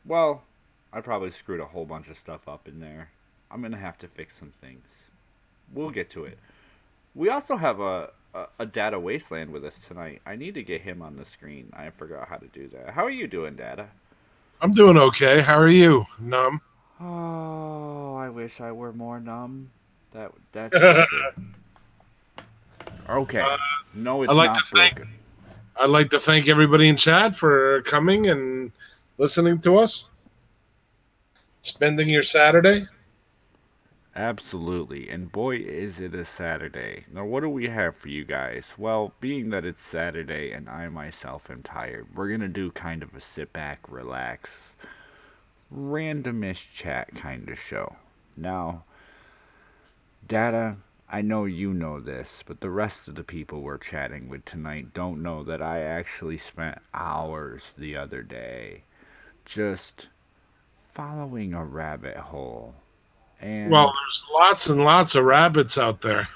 Well, I probably screwed a whole bunch of stuff up in there. I'm gonna have to fix some things. We'll get to it. We also have a Data Wasteland with us tonight. I need to get him on the screen. I forgot how to do that. How are you doing, Data? I'm doing okay. How are you, Num? Oh, I wish I were more numb. That's I'd easy. Okay. No, it's like to not thank broken. I'd like to thank everybody in chat for coming and listening to us, spending your Saturday. Absolutely. And boy, is it a Saturday. Now, what do we have for you guys? Well, being that it's Saturday and I myself am tired, we're going to do kind of a sit back, relax, randomish chat kind of show. Now, Data, I know you know this, but the rest of the people we're chatting with tonight don't know that I actually spent hours the other day just following a rabbit hole. Well, And there's lots and lots of rabbits out there.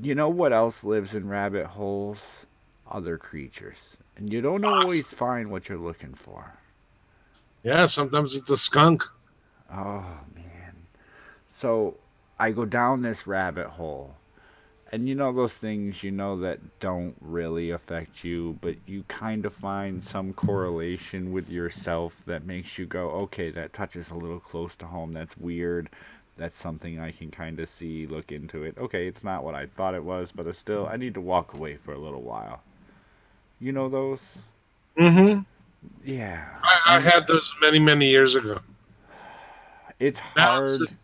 you know what else lives in rabbit holes? Other creatures. And you don't always find what you're looking for. Yeah, sometimes it's a skunk. Oh, man. So I go down this rabbit hole. And you know those things you know that don't really affect you, but you kind of find some correlation with yourself that makes you go, okay, that touches a little close to home. That's weird. That's something I can kind of see, look into it. Okay, it's not what I thought it was, but it's still, I need to walk away for a little while. You know those? Mm-hmm. Yeah. I And had those many, many years ago. it's Now it's hard. just,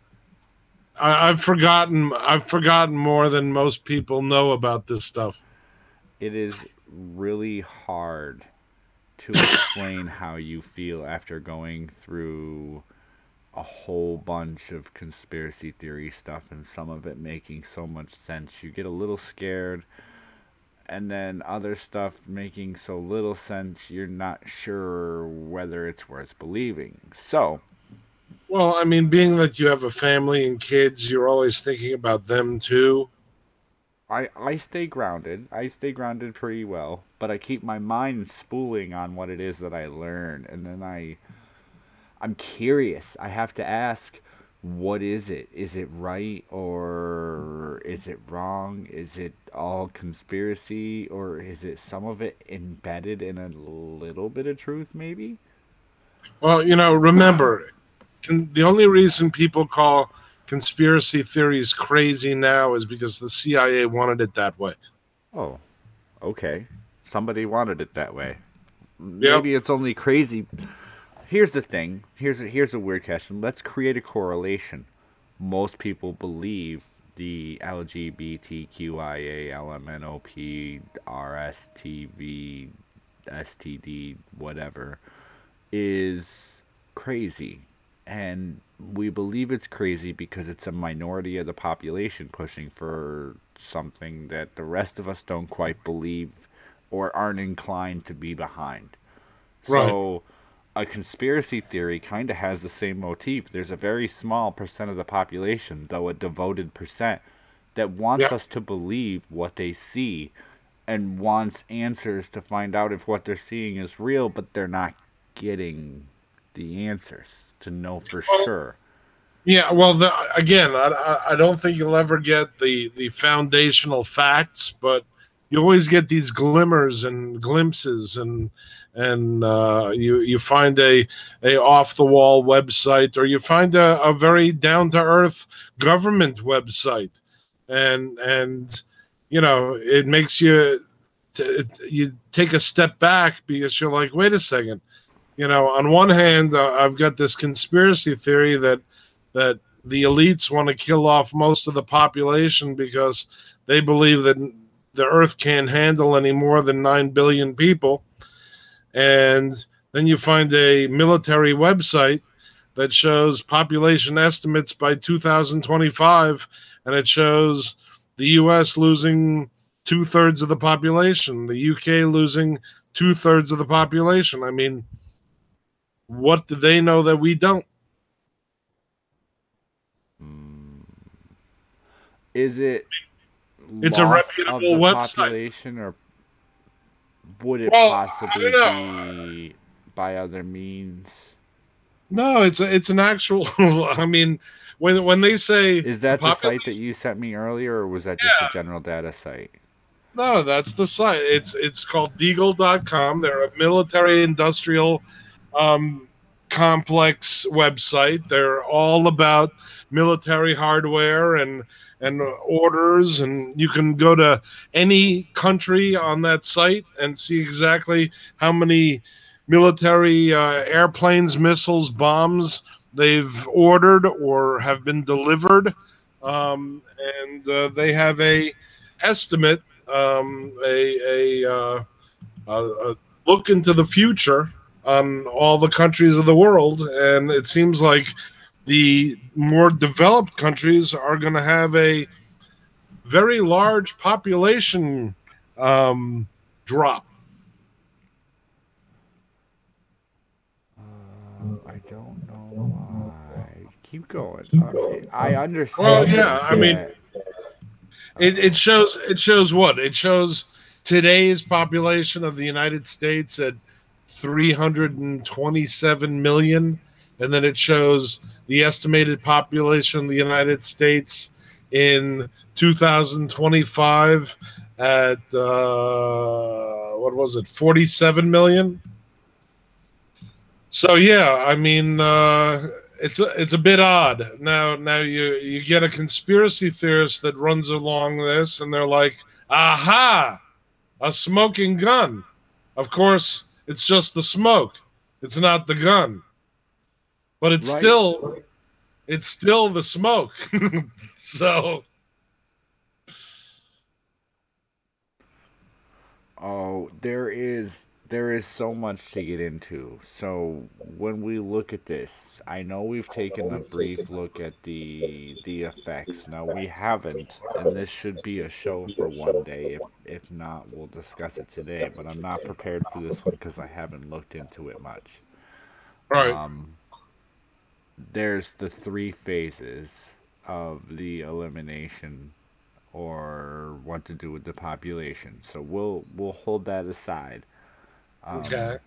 I've forgotten more than most people know about this stuff. It is really hard to explain how you feel after going through a whole bunch of conspiracy theory stuff and some of it making so much sense. You get a little scared, and then other stuff making so little sense you're not sure whether it's worth believing. So, Well, I mean, being that you have a family and kids, you're always thinking about them too. I stay grounded. I stay grounded pretty well, but I keep my mind spooling on what it is that I learn, and then I'm curious. I have to ask, what is it? Is it right or is it wrong? Is it all conspiracy or is it some of it embedded in a little bit of truth, maybe? Well, remember, the only reason people call conspiracy theories crazy now is because the CIA wanted it that way. Oh, okay. Somebody wanted it that way. Yep. Maybe it's only crazy. Here's the thing. Here's a weird question. Let's create a correlation. Most people believe the LGBTQIA, LMNOP, RSTV, STD, whatever, is crazy. And we believe it's crazy because it's a minority of the population pushing for something that the rest of us don't quite believe or aren't inclined to be behind. Right. So a conspiracy theory kind of has the same motif. There's a very small percent of the population, though a devoted percent, that wants Yeah. us to believe what they see and wants answers to find out if what they're seeing is real, but they're not getting the answers to know for Well, sure. yeah. Well, again, I don't think you'll ever get the foundational facts, but you always get these glimmers and glimpses, and you find a off the wall website, or you find a very down to earth government website, and it makes you take a step back because you're like, wait a second. On one hand, I've got this conspiracy theory that the elites want to kill off most of the population because they believe that the earth can't handle any more than 9 billion people. And then you find a military website that shows population estimates by 2025, and it shows the US losing two-thirds of the population, the UK losing two-thirds of the population. I mean, what do they know that we don't? Mm. Is it It's a loss of reputable the website. population, or would it Well, I possibly don't know. be by other means? No, it's an actual. I mean, when they say Is that the site that population, you sent me earlier, or was that just a yeah, general data site? no, that's the site. It's called Deagle.com. They're a military industrial um, complex website. They're all about military hardware and orders, and you can go to any country on that site and see exactly how many military airplanes, missiles, bombs they've ordered or have been delivered. And they have a estimate, a look into the future on all the countries of the world, and it seems like the more developed countries are going to have a very large population um, drop. I don't know why. Keep going. I Well, yeah, understand I mean, that. it shows what it shows today's population of the United States at 327 million, and then it shows the estimated population of the United States in 2025 at what was it, 47 million. So yeah, I mean, it's a bit odd. Now you get a conspiracy theorist that runs along this, and they're like, "Aha, a smoking gun." Of course, it's just the smoke. It's not the gun, but Right. it's still the smoke. So Oh, there is so much to get into. So when we look at this, I know we've taken a brief look at the effects. Now we haven't, and this should be a show for one day. If not, we'll discuss it today. But I'm not prepared for this one because I haven't looked into it much. right, There's the three phases of the elimination or what to do with the population. So we'll hold that aside. okay,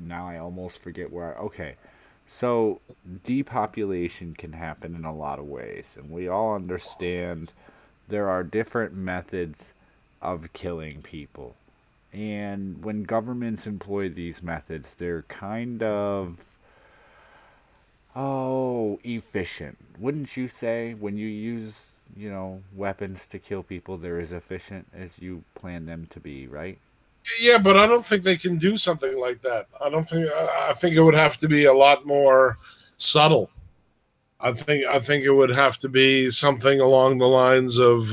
Now I almost forget where. Okay, so depopulation can happen in a lot of ways, and we all understand there are different methods of killing people. And when governments employ these methods, they're kind of efficient. Wouldn't you say when you use, weapons to kill people, they're as efficient as you plan them to be, right? yeah, but I don't think they can do something like that. I don't think. I think it would have to be a lot more subtle. I think it would have to be something along the lines of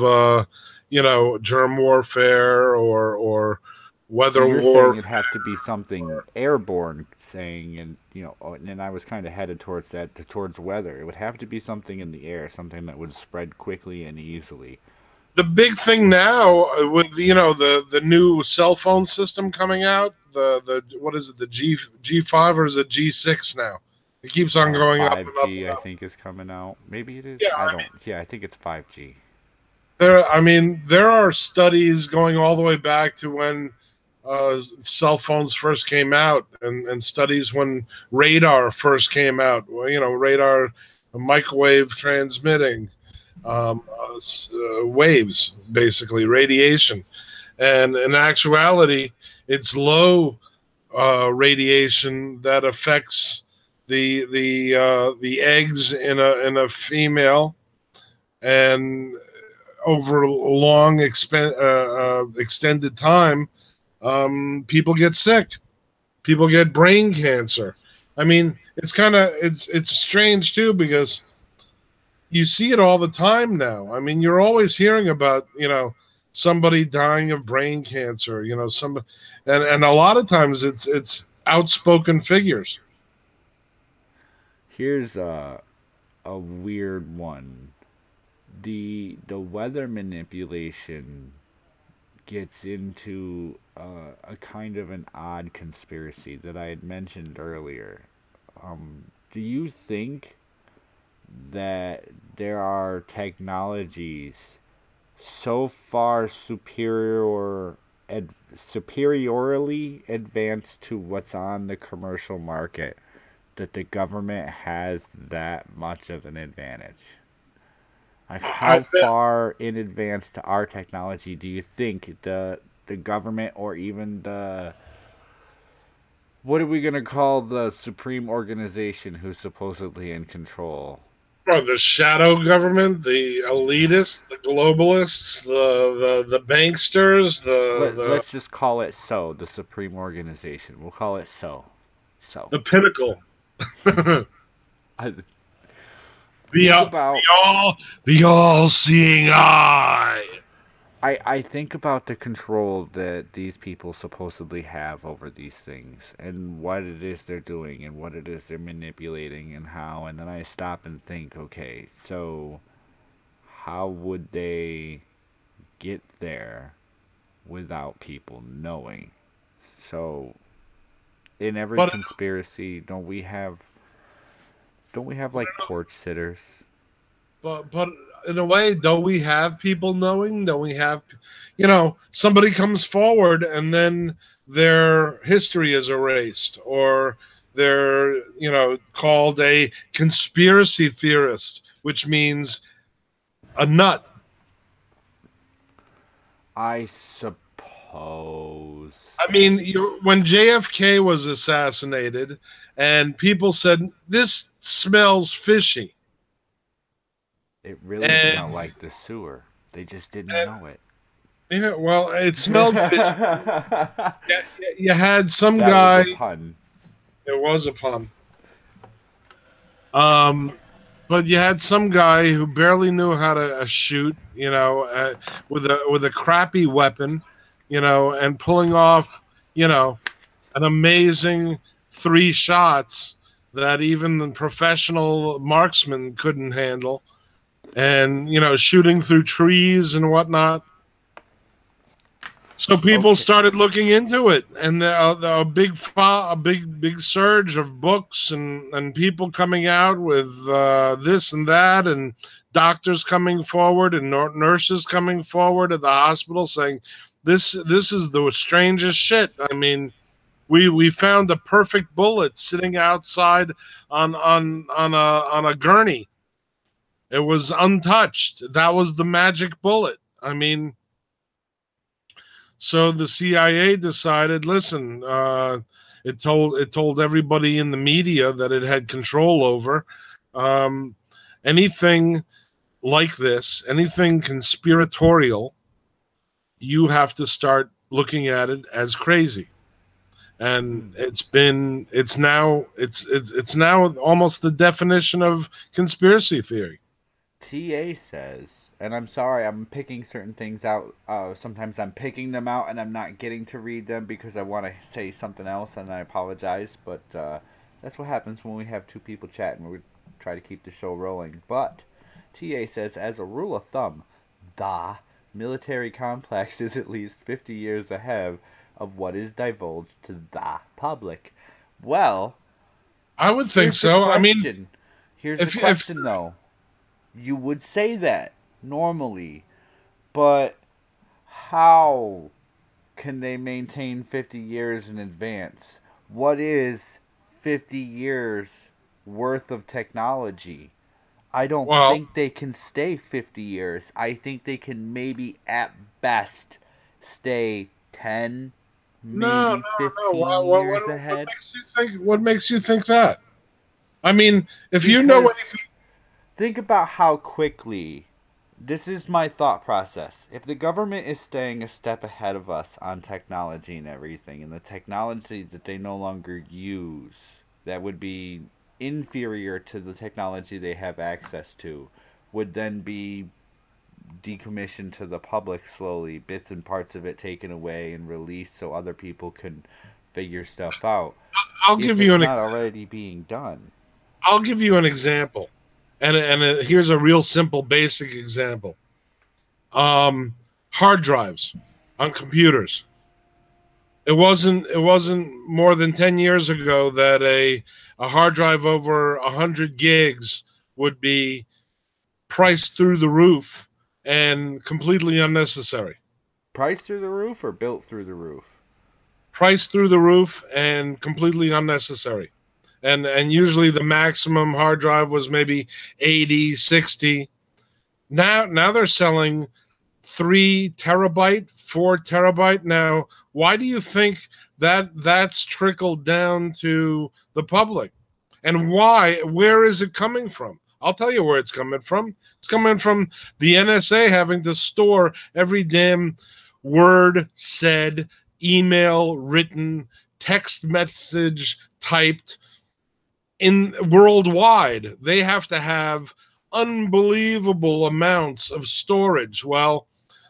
germ warfare or So weather you're saying it'd warfare. have to be something airborne, saying, and and I was kind of headed towards that, towards weather. It would have to be something in the air, something that would spread quickly and easily. The big thing now with the new cell phone system coming out, the what is it, the G5 or is it G6 now? It keeps on going up and up 5G, and I up. think, is coming out. Maybe it is. Yeah, I I don't. mean, Yeah, I think it's 5G. there are studies going all the way back to when cell phones first came out, and studies when radar first came out. Well, radar, microwave transmitting waves, basically radiation, and in actuality, it's low radiation that affects the eggs in a female, and over a long extended time, people get sick. People get brain cancer. I mean, it's strange too because you see it all the time now. I mean, you're always hearing about somebody dying of brain cancer. And a lot of times it's outspoken figures. Here's a weird one. The weather manipulation gets into a kind of an odd conspiracy that I had mentioned earlier. Do you think that there are technologies so far superiorly advanced to what's on the commercial market that the government has that much of an advantage? Like, I how far in advance to our technology do you think the government, or even the, what are we gonna call the supreme organization who's supposedly in control? or the shadow government, the elitists, the globalists, the banksters, Let's just call it so. The supreme organization. We'll call it so. So. the pinnacle, the I think about the all-seeing eye. I think about the control that these people supposedly have over these things, and what it is they're doing, and what it is they're manipulating, and how, and then I stop and think, okay, so how would they get there without people knowing? So in every But conspiracy, don't we have like porch sitters? but in a way, don't we have people knowing? Don't we have, somebody comes forward and then their history is erased, or they're called a conspiracy theorist, which means a nut. I suppose. I mean, when JFK was assassinated, and people said this smells fishy. It really smelled like the sewer. They just didn't know it. Yeah, well, it smelled fishy. You had some That guy. was a pun. It was a pun. But you had some guy who barely knew how to shoot, with a crappy weapon, and pulling off, an amazing 3 shots that even the professional marksman couldn't handle, and shooting through trees and whatnot. So people started looking into it, and a big surge of books and people coming out with this and that, and doctors coming forward and nurses coming forward at the hospital saying, "This is the strangest shit." I mean, we found the perfect bullet sitting outside on a gurney. It was untouched. That was the magic bullet. I mean. So the CIA decided, listen, it told everybody in the media that it had control over anything like this, anything conspiratorial. You have to start looking at it as crazy, and it's now almost the definition of conspiracy theory. TA says, and I'm sorry, I'm picking certain things out. Sometimes I'm picking them out and I'm not getting to read them because I want to say something else, and I apologize. But that's what happens when we have 2 people chatting. We try to keep the show rolling. But TA says, as a rule of thumb, the military complex is at least 50 years ahead of what is divulged to the public. Well, I would think so. I mean, here's the question, though. You would say that normally, but how can they maintain 50 years in advance? What is 50 years worth of technology? I don't think they can stay 50 years. I think they can maybe at best stay 10, maybe 15 years ahead. What makes you think that? I mean, if you know anything. Think about how quickly, this is my thought process. If the government is staying a step ahead of us on technology and everything, and the technology that they no longer use, that would be inferior to the technology they have access to, would then be decommissioned to the public slowly, bits and parts of it taken away and released so other people can figure stuff out. I'll give you an example. It's not already being done. I'll give you an example. And here's a real simple, basic example. Hard drives on computers. It wasn't more than 10 years ago that a hard drive over 100 gigs would be priced through the roof and completely unnecessary. Priced through the roof or built through the roof? Priced through the roof and completely unnecessary. and usually the maximum hard drive was maybe 80, 60. Now they're selling 3 terabyte, 4 terabyte. Now, why do you think that's trickled down to the public? And why? Where is it coming from? I'll tell you where it's coming from. It's coming from the NSA having to store every damn word said, email written, text message typed in worldwide. They have to have unbelievable amounts of storage. Well,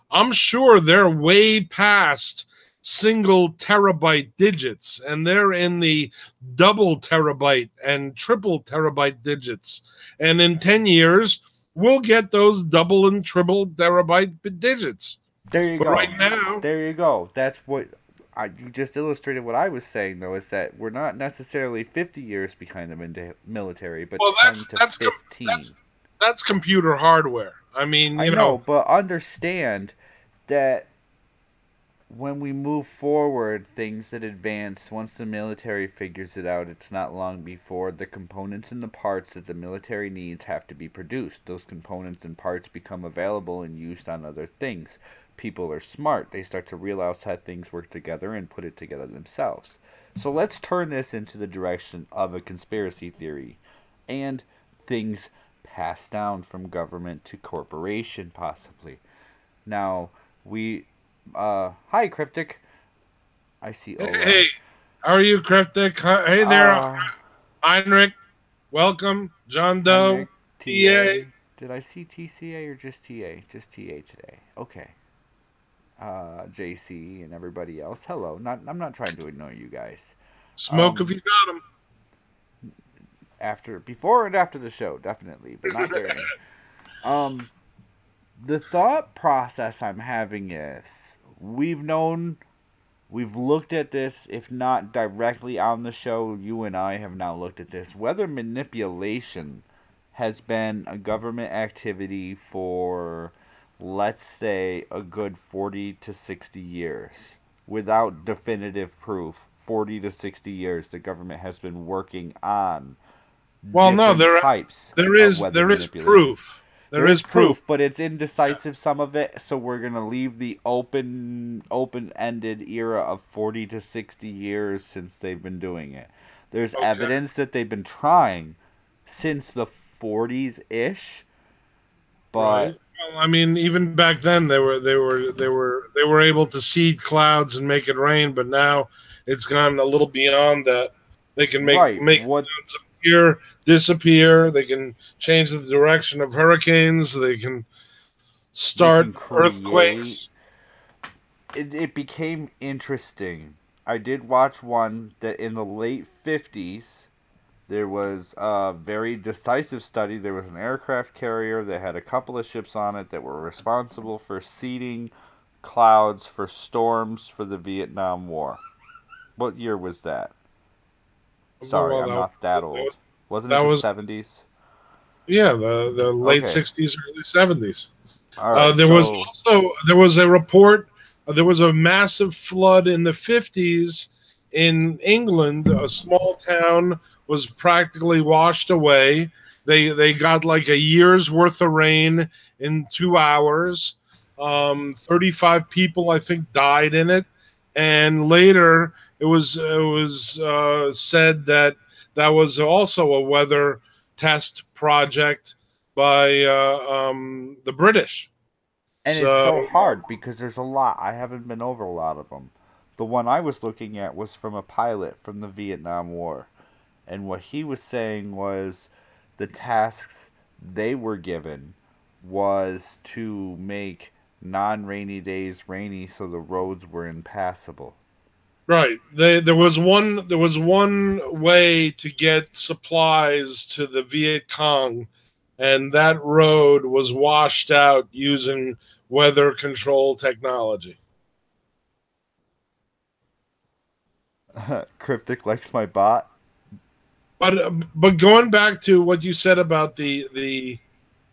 I'm sure they're way past single terabyte digits, and they're in the double terabyte and triple terabyte digits. And in 10 years, we'll get those double and triple terabyte digits. There you But go. right now, There you go. That's what you just illustrated. What I was saying though is that we're not necessarily 50 years behind the military, but well, 10 to 15. that's computer hardware. I mean, I know, but understand that when we move forward, things that advance, once the military figures it out, it's not long before the components and the parts that the military needs have to be produced. Those components and parts become available and used on other things. People are smart. They start to realize how things work together and put it together themselves. So let's turn this into the direction of a conspiracy theory and things passed down from government to corporation, possibly. Now, hi, Cryptic. I see Ola. Hey, how are you, Cryptic? Hey there, Heinrich. Welcome, John Doe. TA. Did I see TCA or just TA? Just TA today. Okay. JC and everybody else. Hello. I'm not trying to ignore you guys. Smoke if you got them. Before and after the show, definitely, but not during. The thought process I'm having is we've looked at this, if not directly on the show, you and I have now looked at this, whether manipulation has been a government activity for, let's say, a good 40 to 60 years. Without definitive proof, 40 to 60 years the government has been working on types there is proof. There is proof, but it's indecisive, some of it, so we're going to leave the open-ended era of 40 to 60 years since they've been doing it. There's evidence that they've been trying since the 40s-ish, but right. Well, I mean, even back then they were able to seed clouds and make it rain, but now it's gone a little beyond that. They can make clouds appear, disappear. They can change the direction of hurricanes. They can start earthquakes. It became interesting. I did watch one that in the late 50s, there was a very decisive study. There was an aircraft carrier that had a couple of ships on it that were responsible for seeding clouds for storms for the Vietnam War. What year was that? Sorry, I'm not that old. Wasn't it the 70s? Yeah, the late 60s, early 70s. All right, there was a report. There was a massive flood in the 50s in England. A small town was practically washed away. They got like a year's worth of rain in 2 hours. 35 people, I think, died in it, and later it was said that was also a weather test project by the British. And it's so hard because there's a lot. I haven't been over a lot of them. The one I was looking at was from a pilot from the Vietnam War. And what he was saying was the tasks they were given was to make non-rainy days rainy so the roads were impassable. Right. There was one way to get supplies to the Viet Cong, and that road was washed out using weather control technology. Cryptic likes my bot. But going back to what you said about the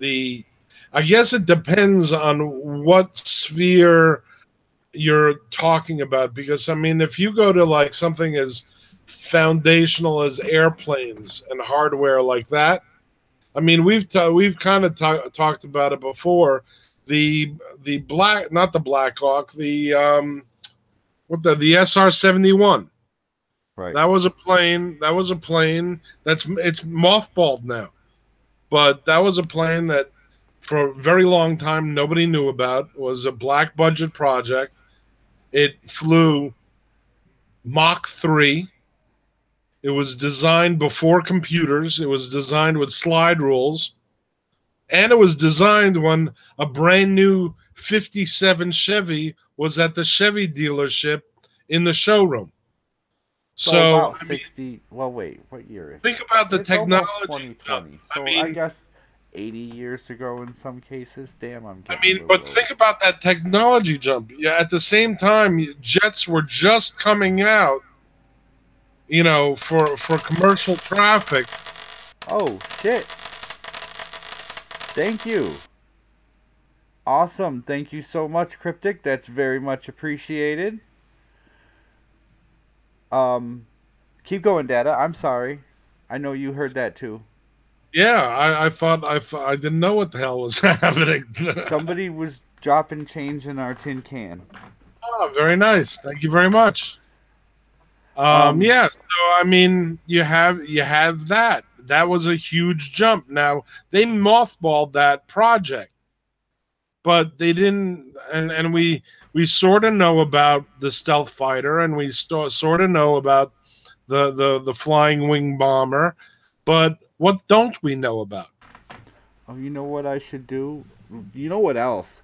I guess it depends on what sphere you're talking about, because I mean, if you go to like something as foundational as airplanes and hardware like that. I mean, we've kind of talked about it before. The black, not the Black Hawk, the the SR-71. Right. That was a plane. That was a plane that's it's mothballed now, but that was a plane that for a very long time nobody knew about. It was a black budget project. It flew Mach 3. It was designed before computers. It was designed with slide rules. And it was designed when a brand new 57 Chevy was at the Chevy dealership in the showroom. So So, about I mean, 60. Well, wait, what year is think it? about the It's almost technology. 2020. I So I mean, guess 80 years ago in some cases. Damn, I'm I getting a mean, little but old. think about that technology jump. Yeah, at the same time, jets were just coming out, for commercial traffic. Oh, shit. Thank you. Awesome. Thank you so much, Cryptic. That's very much appreciated. Um, Keep going, Data. I'm sorry. I know you heard that too. Yeah, I didn't know what the hell was happening. Somebody was dropping change in our tin can. Oh, very nice. Thank you very much. Um, Yeah. So I mean, you have that. That was a huge jump. Now they mothballed that project, but they didn't. And we sort of know about the stealth fighter, and we sort of know about the flying wing bomber, but what don't we know about? oh, you know what I should do? You know what else?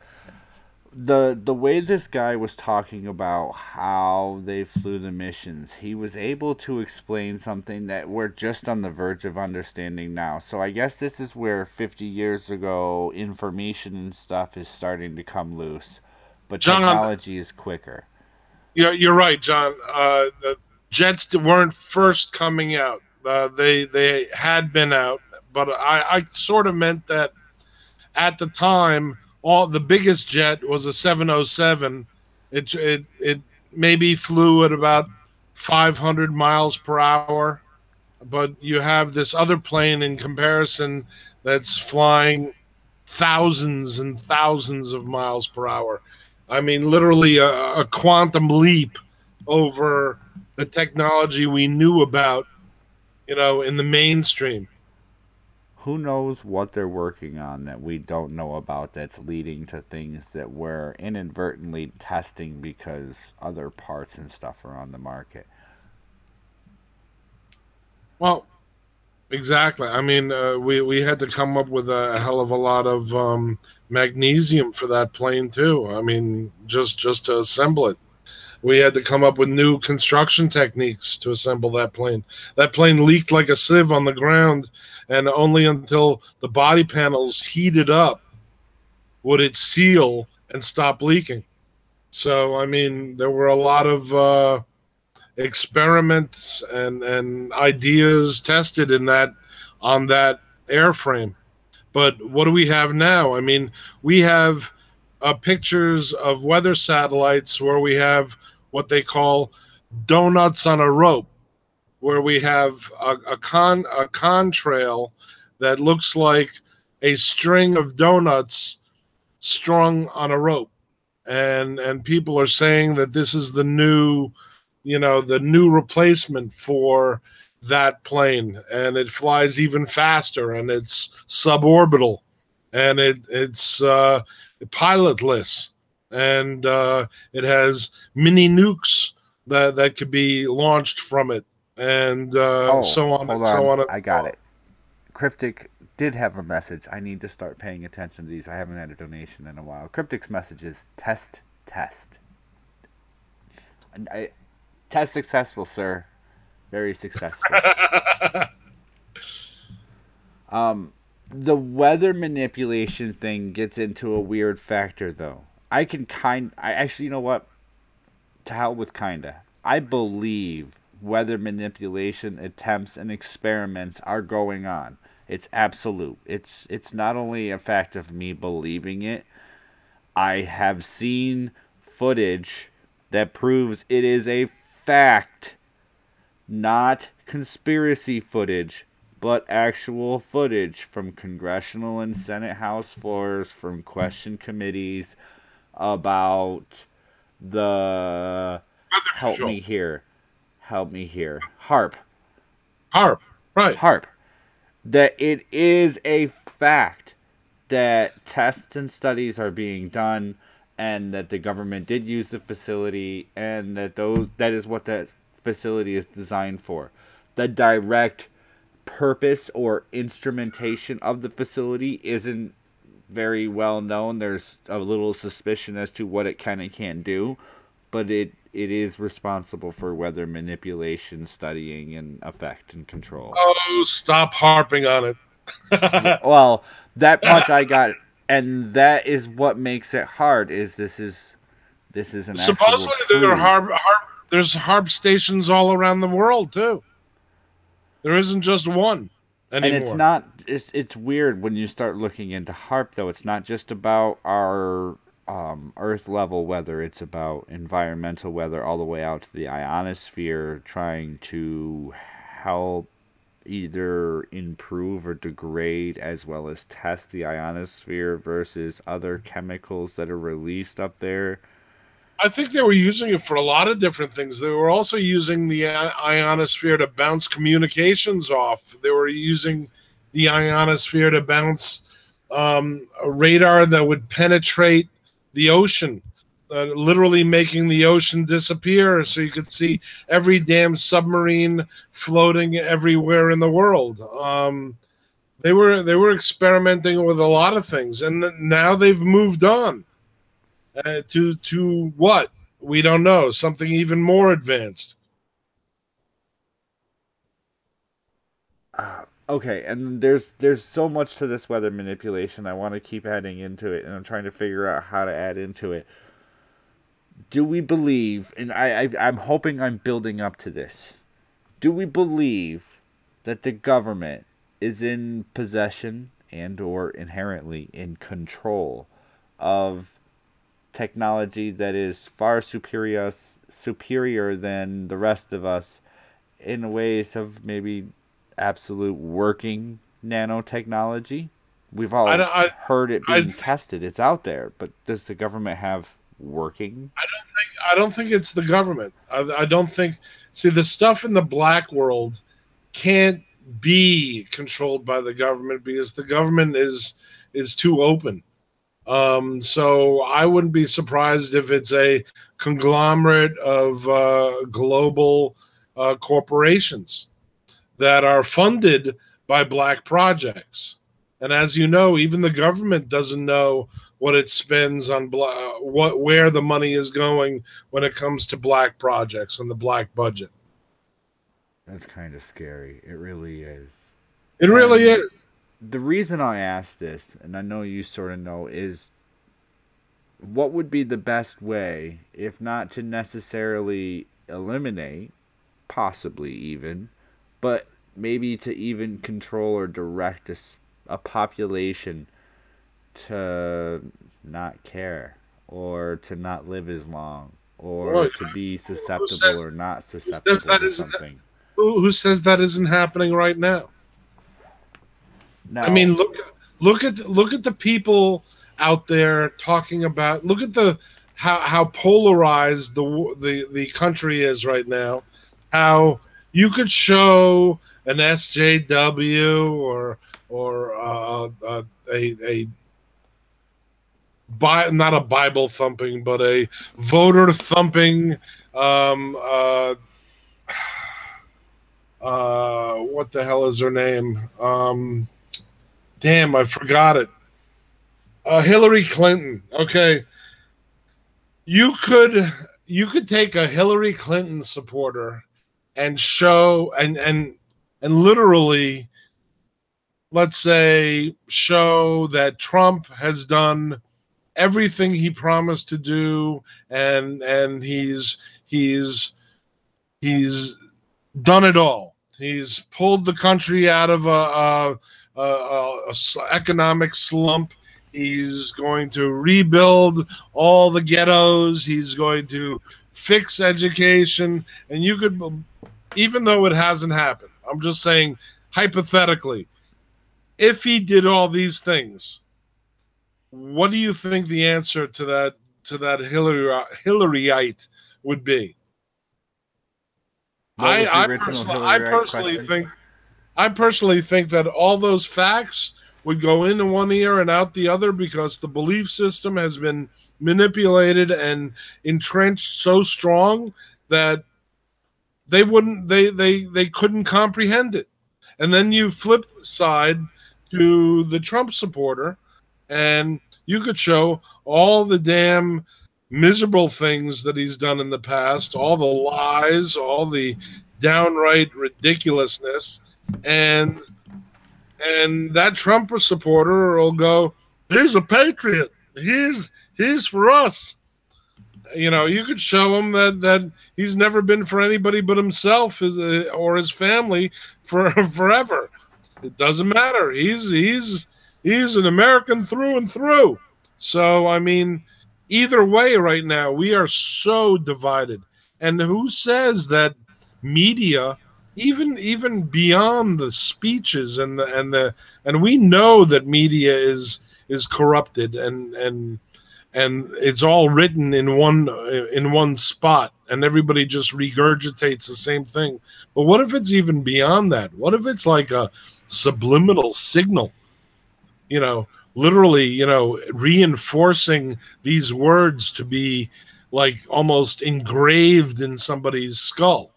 The way this guy was talking about how they flew the missions, he was able to explain something that we're just on the verge of understanding now. So I guess this is where 50 years ago information and stuff is starting to come loose, but John, technology is quicker. you're right, John. The Jets weren't first coming out. They had been out, but I sort of meant that at the time, all the biggest jet was a 707. It maybe flew at about 500 miles per hour, but you have this other plane in comparison that's flying thousands and thousands of miles per hour. I mean, literally a quantum leap over the technology we knew about, in the mainstream. Who knows what they're working on that we don't know about that's leading to things that we're inadvertently testing because other parts and stuff are on the market. Well, exactly. I mean, we had to come up with a hell of a lot of magnesium for that plane too. I mean, just to assemble it, we had to come up with new construction techniques to assemble that plane. That plane leaked like a sieve on the ground, and only until the body panels heated up would it seal and stop leaking. So, I mean, there were a lot of experiments and ideas tested in that on that airframe. But what do we have now? I mean, we have pictures of weather satellites where we have what they call donuts on a rope, where we have a contrail that looks like a string of donuts strung on a rope, and people are saying that this is the new replacement for that plane, and it flies even faster, and it's suborbital, and it's pilotless, and it has mini nukes that could be launched from it, and Oh, so on hold and so on. on and I so got on. it. Cryptic did have a message. I need to start paying attention to these. I haven't had a donation in a while. Cryptic's message is test, test. Test successful, sir. Very successful. The weather manipulation thing gets into a weird factor, though. I actually, you know what? To hell with kinda. I believe weather manipulation attempts and experiments are going on. It's absolute. It's not only a fact of me believing it. I have seen footage that proves it is a fact not conspiracy footage, but actual footage from congressional and Senate House floors, from question committees about the help me here, HARP, right? HARP. That it is a fact that tests and studies are being done, and that the government did use the facility, and that is what that facility is designed for. The direct purpose or instrumentation of the facility isn't very well known. There's a little suspicion as to what it can and can't do, but it is responsible for weather manipulation, studying, and effect and control. Oh, stop harping on it. Well, that much I got, and that is what makes it hard. This is an supposedly there's HARP stations all around the world too. There isn't just one anymore. And it's not. It's weird when you start looking into HARP, though. It's not just about our Earth level weather. It's about environmental weather all the way out to the ionosphere, trying to help either improve or degrade, as well as test the ionosphere versus other chemicals that are released up there. I think they were using it for a lot of different things. They were also using the ionosphere to bounce communications off. They were using the ionosphere to bounce a radar that would penetrate the ocean, literally making the ocean disappear, so you could see every damn submarine floating everywhere in the world. They were experimenting with a lot of things, and now they've moved on to what we don't know, something even more advanced. Okay, and there's so much to this weather manipulation. I want to keep adding into it, and I'm trying to figure out how to add into it. Do we believe, and I'm hoping I'm building up to this, do we believe that the government is in possession and or inherently in control of technology that is far superior than the rest of us in ways of maybe absolute working nanotechnology? We've all heard it being tested. It's out there, but does the government have working? I don't think it's the government. I don't think. See, the stuff in the black world can't be controlled by the government because the government is too open. So I wouldn't be surprised if it's a conglomerate of global corporations that are funded by black projects. And as you know, even the government doesn't know what it spends on where the money is going when it comes to black projects and the black budget. That's kind of scary. It really is. It really is. The reason I ask this, and I know you sort of know, is what would be the best way, if not to necessarily eliminate, possibly even, but maybe to even control or direct a population to not care, or to not live as long, or to be susceptible or not susceptible to something. Who says that isn't happening right now? No. I mean, look at the people out there talking about. Look at how polarized the country is right now. How you could show an SJW or not a Bible thumping, but a voter thumping. What the hell is her name? Damn, I forgot it. Hillary Clinton. Okay, you could take a Hillary Clinton supporter and show and literally, let's say, show that Trump has done everything he promised to do, and he's done it all. He's pulled the country out of a economic slump. He's going to rebuild all the ghettos. He's going to fix education, and you could even though it hasn't happened. I'm just saying, hypothetically, if he did all these things, what do you think the answer to that Hillaryite would be? What was the original I Hillary personally question? think that all those facts would go into one ear and out the other because the belief system has been manipulated and entrenched so strong that they couldn't comprehend it. And then you flip the side to the Trump supporter, and you could show all the damn miserable things that he's done in the past, all the lies, all the downright ridiculousness, and that Trump supporter will go, "He's a patriot. He's for us." You know, you could show him that he's never been for anybody but himself or his family for forever. It doesn't matter. He's an American through and through. So I mean, either way, right now we are so divided. And who says that media, even beyond the speeches and we know that media is corrupted and it's all written in one spot and everybody just regurgitates the same thing. But what if it's even beyond that? What if it's like a subliminal signal, you know, literally, you know, reinforcing these words to be like almost engraved in somebody's skull,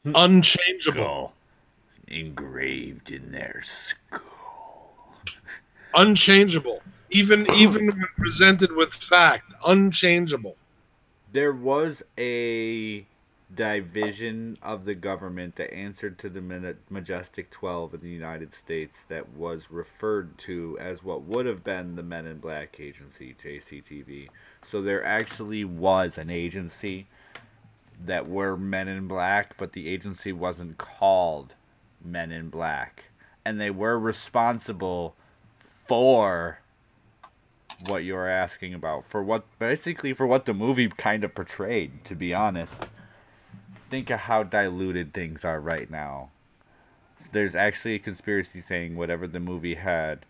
unchangeable, Skull. Engraved in their skull. unchangeable, even when presented with fact, unchangeable. There was a division of the government that answered to the Majestic 12 in the United States that was referred to as what would have been the Men in Black Agency, JCTV. So there actually was an agency that were Men in Black, but the agency wasn't called Men in Black. And they were responsible for what you're asking about, for what the movie kind of portrayed, to be honest. Think of how diluted things are right now. There's actually a conspiracy saying whatever the movie had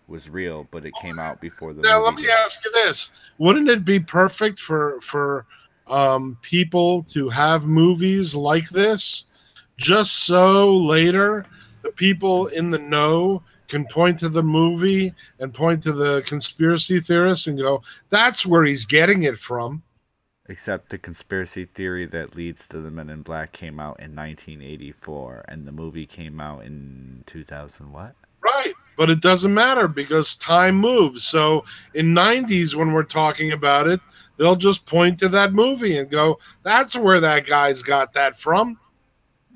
was real, but it came out before the Now movie let me did. ask you this: wouldn't it be perfect for people to have movies like this, just so later the people in the know can point to the movie and point to the conspiracy theorists and go, "That's where he's getting it from." Except the conspiracy theory that leads to the Men in Black came out in 1984, and the movie came out in 2000 what? Right. But it doesn't matter because time moves. So in 90s, when we're talking about it, they'll just point to that movie and go, "That's where that guy's got that from."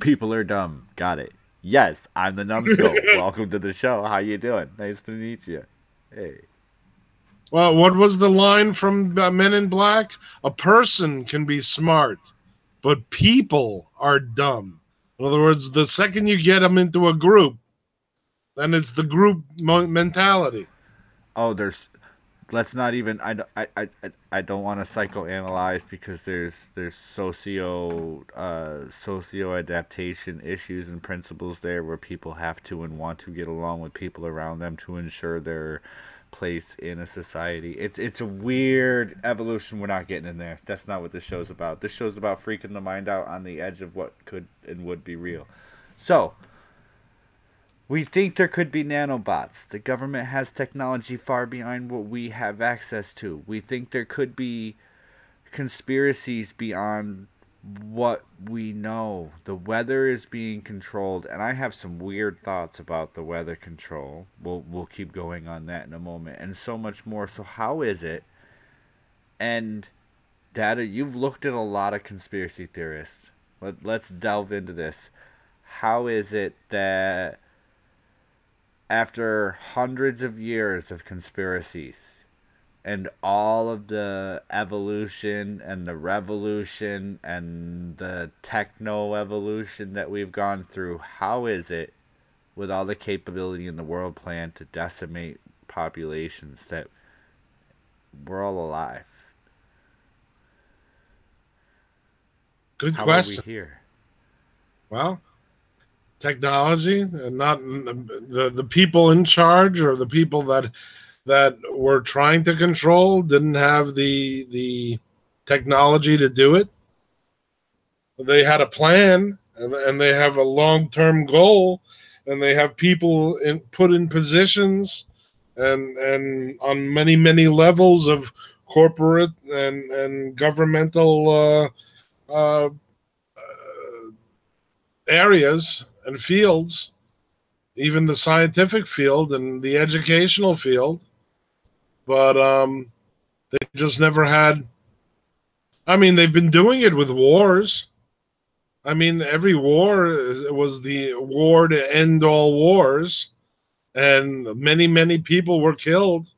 People are dumb. Got it. Yes, I'm the NumbedSkull. Welcome to the show. How you doing? Nice to meet you. Hey. Well, what was the line from Men in Black? A person can be smart, but people are dumb. In other words, the second you get them into a group, then it's the group mentality. Oh, there's. Let's not even. I don't want to psychoanalyze because there's socio adaptation issues and principles there where people have to and want to get along with people around them to ensure their place in a society. It's a weird evolution. We're not getting in there. That's not what this show's about. This show's about freaking the mind out on the edge of what could and would be real. So, we think there could be nanobots. The government has technology far beyond what we have access to. We think there could be conspiracies beyond what we know. The weather is being controlled, and I have some weird thoughts about the weather control. We'll keep going on that in a moment, and so much more. So how is it? And Data, you've looked at a lot of conspiracy theorists. Let's delve into this. How is it that after hundreds of years of conspiracies and all of the evolution and the revolution and the techno evolution that we've gone through, how is it, with all the capability in the world plan to decimate populations, that we're all alive? Good How question. are we here? Well, technology, and not the people in charge, or the people that were trying to control didn't have the technology to do it. They had a plan, and they have a long-term goal, and they have people put in positions, and on many levels of corporate and governmental uh, areas and fields, even the scientific field and the educational field. But they just never had. I mean, they've been doing it with wars. I mean, every war was the war to end all wars, and many people were killed.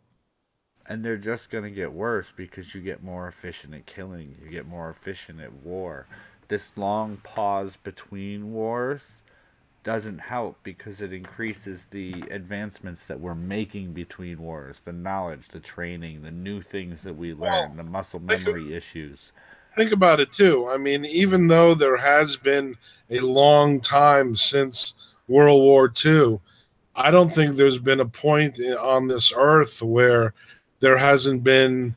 And they're just going to get worse because you get more efficient at killing, you get more efficient at war. This long pause between wars doesn't help because it increases the advancements that we're making between wars, the knowledge, the training, the new things that we Well, learn, the muscle think, memory issues. think about it too. I mean, even though there has been a long time since World War II, I don't think there's been a point on this earth where there hasn't been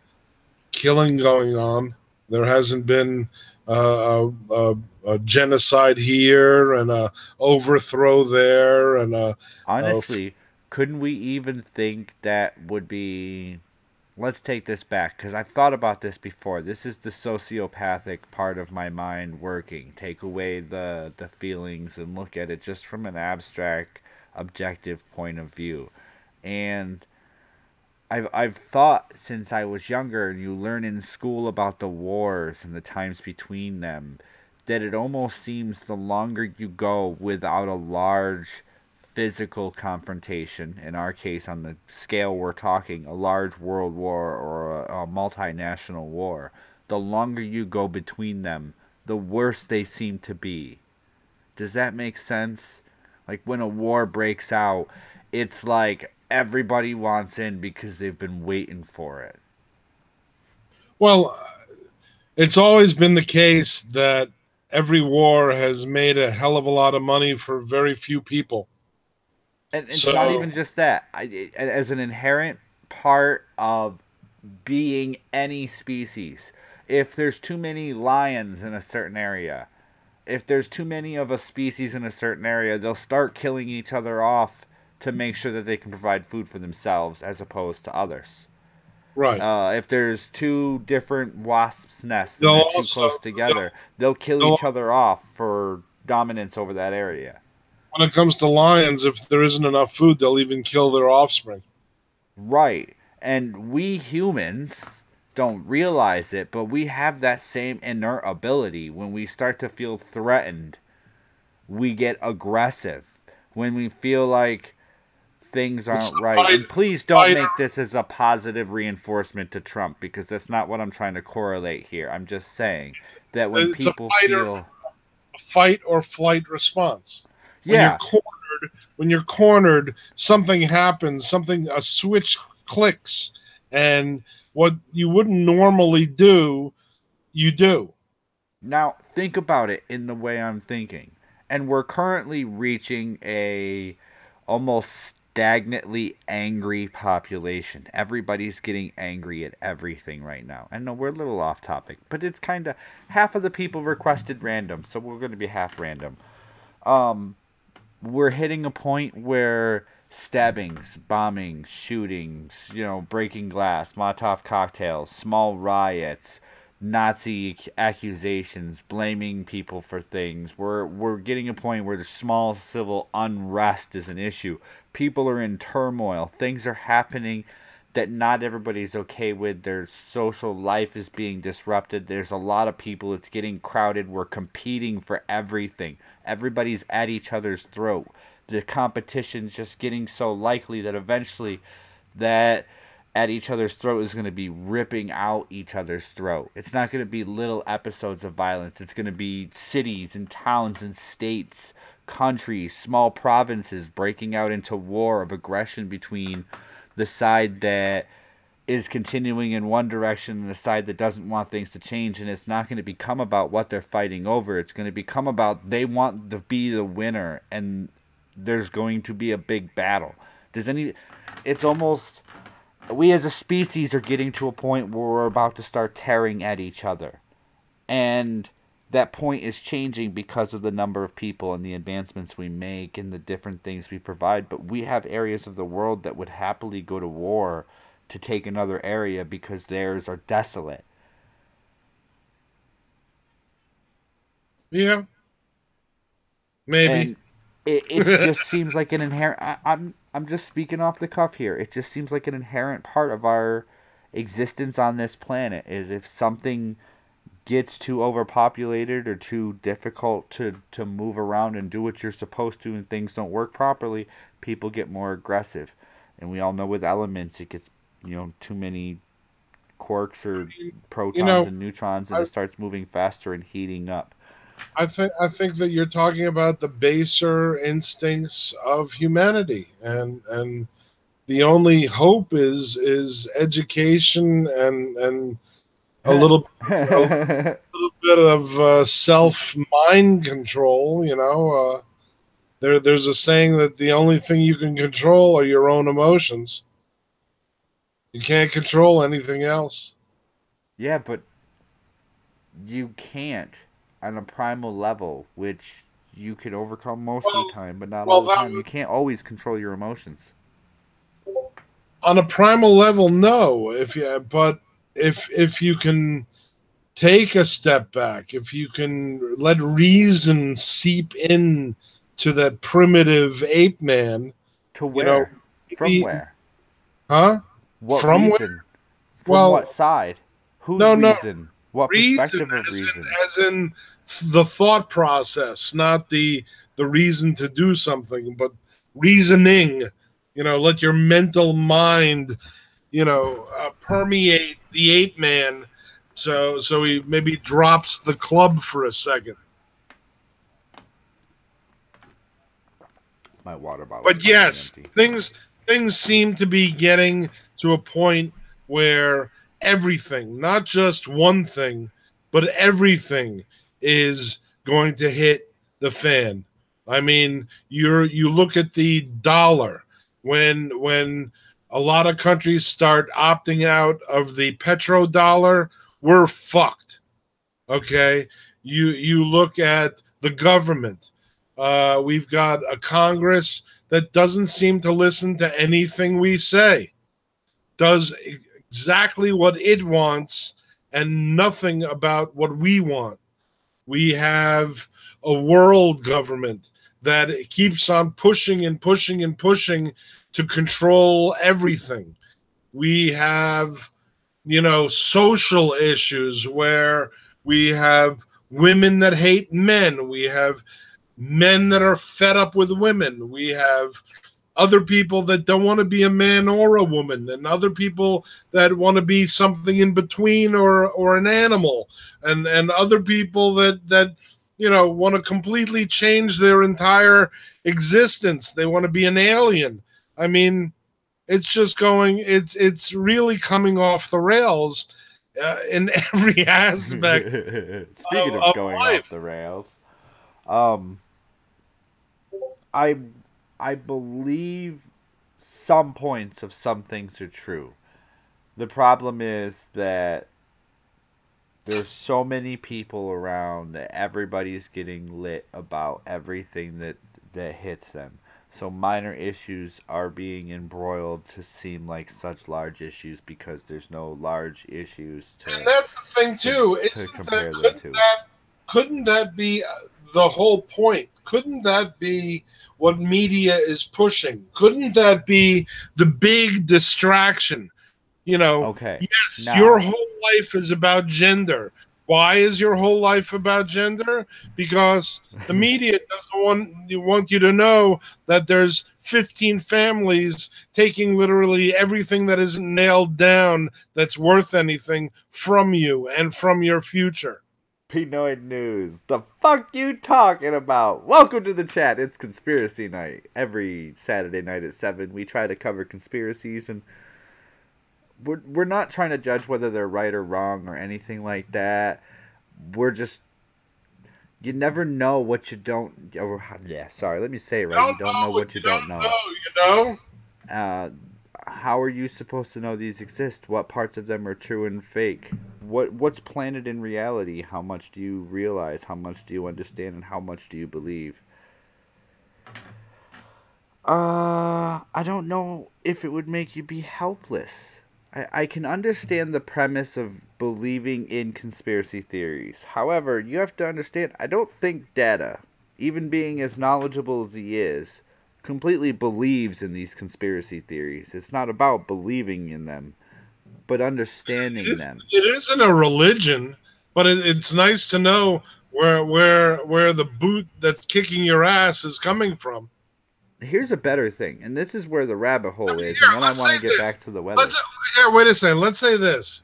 killing going on. There hasn't been a genocide here, and a overthrow there, and Honestly, couldn't we even think that would be. Let's take this back because I've thought about this before. This is the sociopathic part of my mind working. Take away the feelings and look at it just from an abstract, objective point of view. And I've thought since I was younger, and you learn in school about the wars and the times between them, that it almost seems the longer you go without a large physical confrontation, in our case on the scale we're talking, a large world war or a multinational war, the longer you go between them, the worse they seem to be. Does that make sense? Like when a war breaks out, it's like everybody wants in because they've been waiting for it. well, it's always been the case that every war has made a hell of a lot of money for very few people. And it's not So, even just that. As an inherent part of being any species, if there's too many lions in a certain area, if there's too many of a species in a certain area, they'll start killing each other off to make sure that they can provide food for themselves as opposed to others. right. If there's two different wasps' nests They'll and they're too also, close together, they'll kill they'll, each other off for dominance over that area. when it comes to lions, if there isn't enough food, they'll even kill their offspring. Right. And we humans don't realize it, but we have that same inert ability. When we start to feel threatened, we get aggressive. When we feel like things It's aren't a right. fight, And please don't fight, make this as a positive reinforcement to Trump because that's not what I'm trying to correlate here. I'm just saying that when it's a people fight feel. or flight response. When you're Yeah, when you're cornered, something happens, a switch clicks, and what you wouldn't normally do, you do. now, think about it in the way I'm thinking. And we're currently reaching a almost stagnantly angry population. Everybody's getting angry at everything right now. I know we're a little off topic, but it's kind of half of the people requested random, so we're going to be half random. We're hitting a point where stabbings, bombings, shootings, breaking glass, Molotov cocktails, small riots, Nazi accusations, blaming people for things. We're getting a point where the small civil unrest is an issue. People are in turmoil. Things are happening that not everybody's okay with. Their social life is being disrupted. There's a lot of people. It's getting crowded. We're competing for everything. Everybody's at each other's throat. The competition's just getting so likely that eventually that at each other's throat is going to be ripping out each other's throat. It's not going to be little episodes of violence. It's going to be cities and towns and states, countries, small provinces breaking out into war of aggression between the side that is continuing in one direction and a side that doesn't want things to change, and it's not going to become about what they're fighting over. It's going to become about they want to be the winner, and there's going to be a big battle. It's almost, we as a species are getting to a point where we're about to start tearing at each other. And that point is changing because of the number of people and the advancements we make and the different things we provide. But we have areas of the world that would happily go to war to take another area because theirs are desolate. Yeah. Maybe. And it just seems like an inherent... I'm just speaking off the cuff here. It just seems like an inherent part of our existence on this planet is if something gets too overpopulated or too difficult to move around and do what you're supposed to and things don't work properly, people get more aggressive. And we all know with elements it gets, too many quarks or protons and neutrons, and it starts moving faster and heating up. I think that you're talking about the baser instincts of humanity, and the only hope is education and a little bit of self mind control. There's a saying that the only thing you can control are your own emotions. You can't control anything else. Yeah, but you can't on a primal level, which you can overcome most of the time, but not all the time. You can't always control your emotions. On a primal level, no. If you can take a step back, if you can let reason seep in to that primitive ape man. To where? From where? Huh? What From reason? where? From what side? Whose reason? What perspective of reason? As in the thought process, not the reason to do something, but reasoning. Let your mental mind, permeate the ape man, so he maybe drops the club for a second. My water bottle. But yes, things seem to be getting to a point where everything, not just one thing, but everything is going to hit the fan. I mean, you look at the dollar. When a lot of countries start opting out of the petrodollar, we're fucked. Okay? You look at the government. We've got a Congress that doesn't seem to listen to anything we say. Does exactly what it wants and nothing about what we want. We have a world government that keeps on pushing and pushing and pushing to control everything. We have, social issues where we have women that hate men. We have men that are fed up with women. We have other people that don't want to be a man or a woman, and other people that want to be something in between or an animal, and other people that want to completely change their entire existence. They want to be an alien. I mean, it's just it's really coming off the rails in every aspect. Speaking of going life. Off the rails, I believe some points of some things are true. The problem is that there's so many people around that everybody's getting lit about everything that hits them. So minor issues are being embroiled to seem like such large issues because there's no large issues to. And that's the thing too. Couldn't that be the whole point? Couldn't that be what media is pushing? Couldn't that be the big distraction? Okay. Yes, your whole life is about gender. Why is your whole life about gender? Because the media doesn't want you to know that there's 15 families taking literally everything that isn't nailed down that's worth anything from you and from your future. Pinoid News. The fuck you talking about? Welcome to the chat. It's Conspiracy Night. Every Saturday night at 7, we try to cover conspiracies, and we're not trying to judge whether they're right or wrong or anything like that. We're just, you never know what you don't. Yeah, sorry. Let me say it right. You Don't don't know know what what you you don't don't know, know. you know? Uh, how are you supposed to know these exist? What parts of them are true and fake? What's planted in reality? How much do you realize? How much do you understand? And how much do you believe? I don't know if it would make you be helpless. I can understand the premise of believing in conspiracy theories. However, you have to understand, I don't think Data, even being as knowledgeable as he is, completely believes in these conspiracy theories. It's not about believing in them, but understanding them. It isn't a religion, but it's nice to know where the boot that's kicking your ass is coming from. Here's a better thing, and this is where the rabbit hole is, Here, and then I let's want say to get this. back to the weather. Let's here. Wait a second. Let's say this.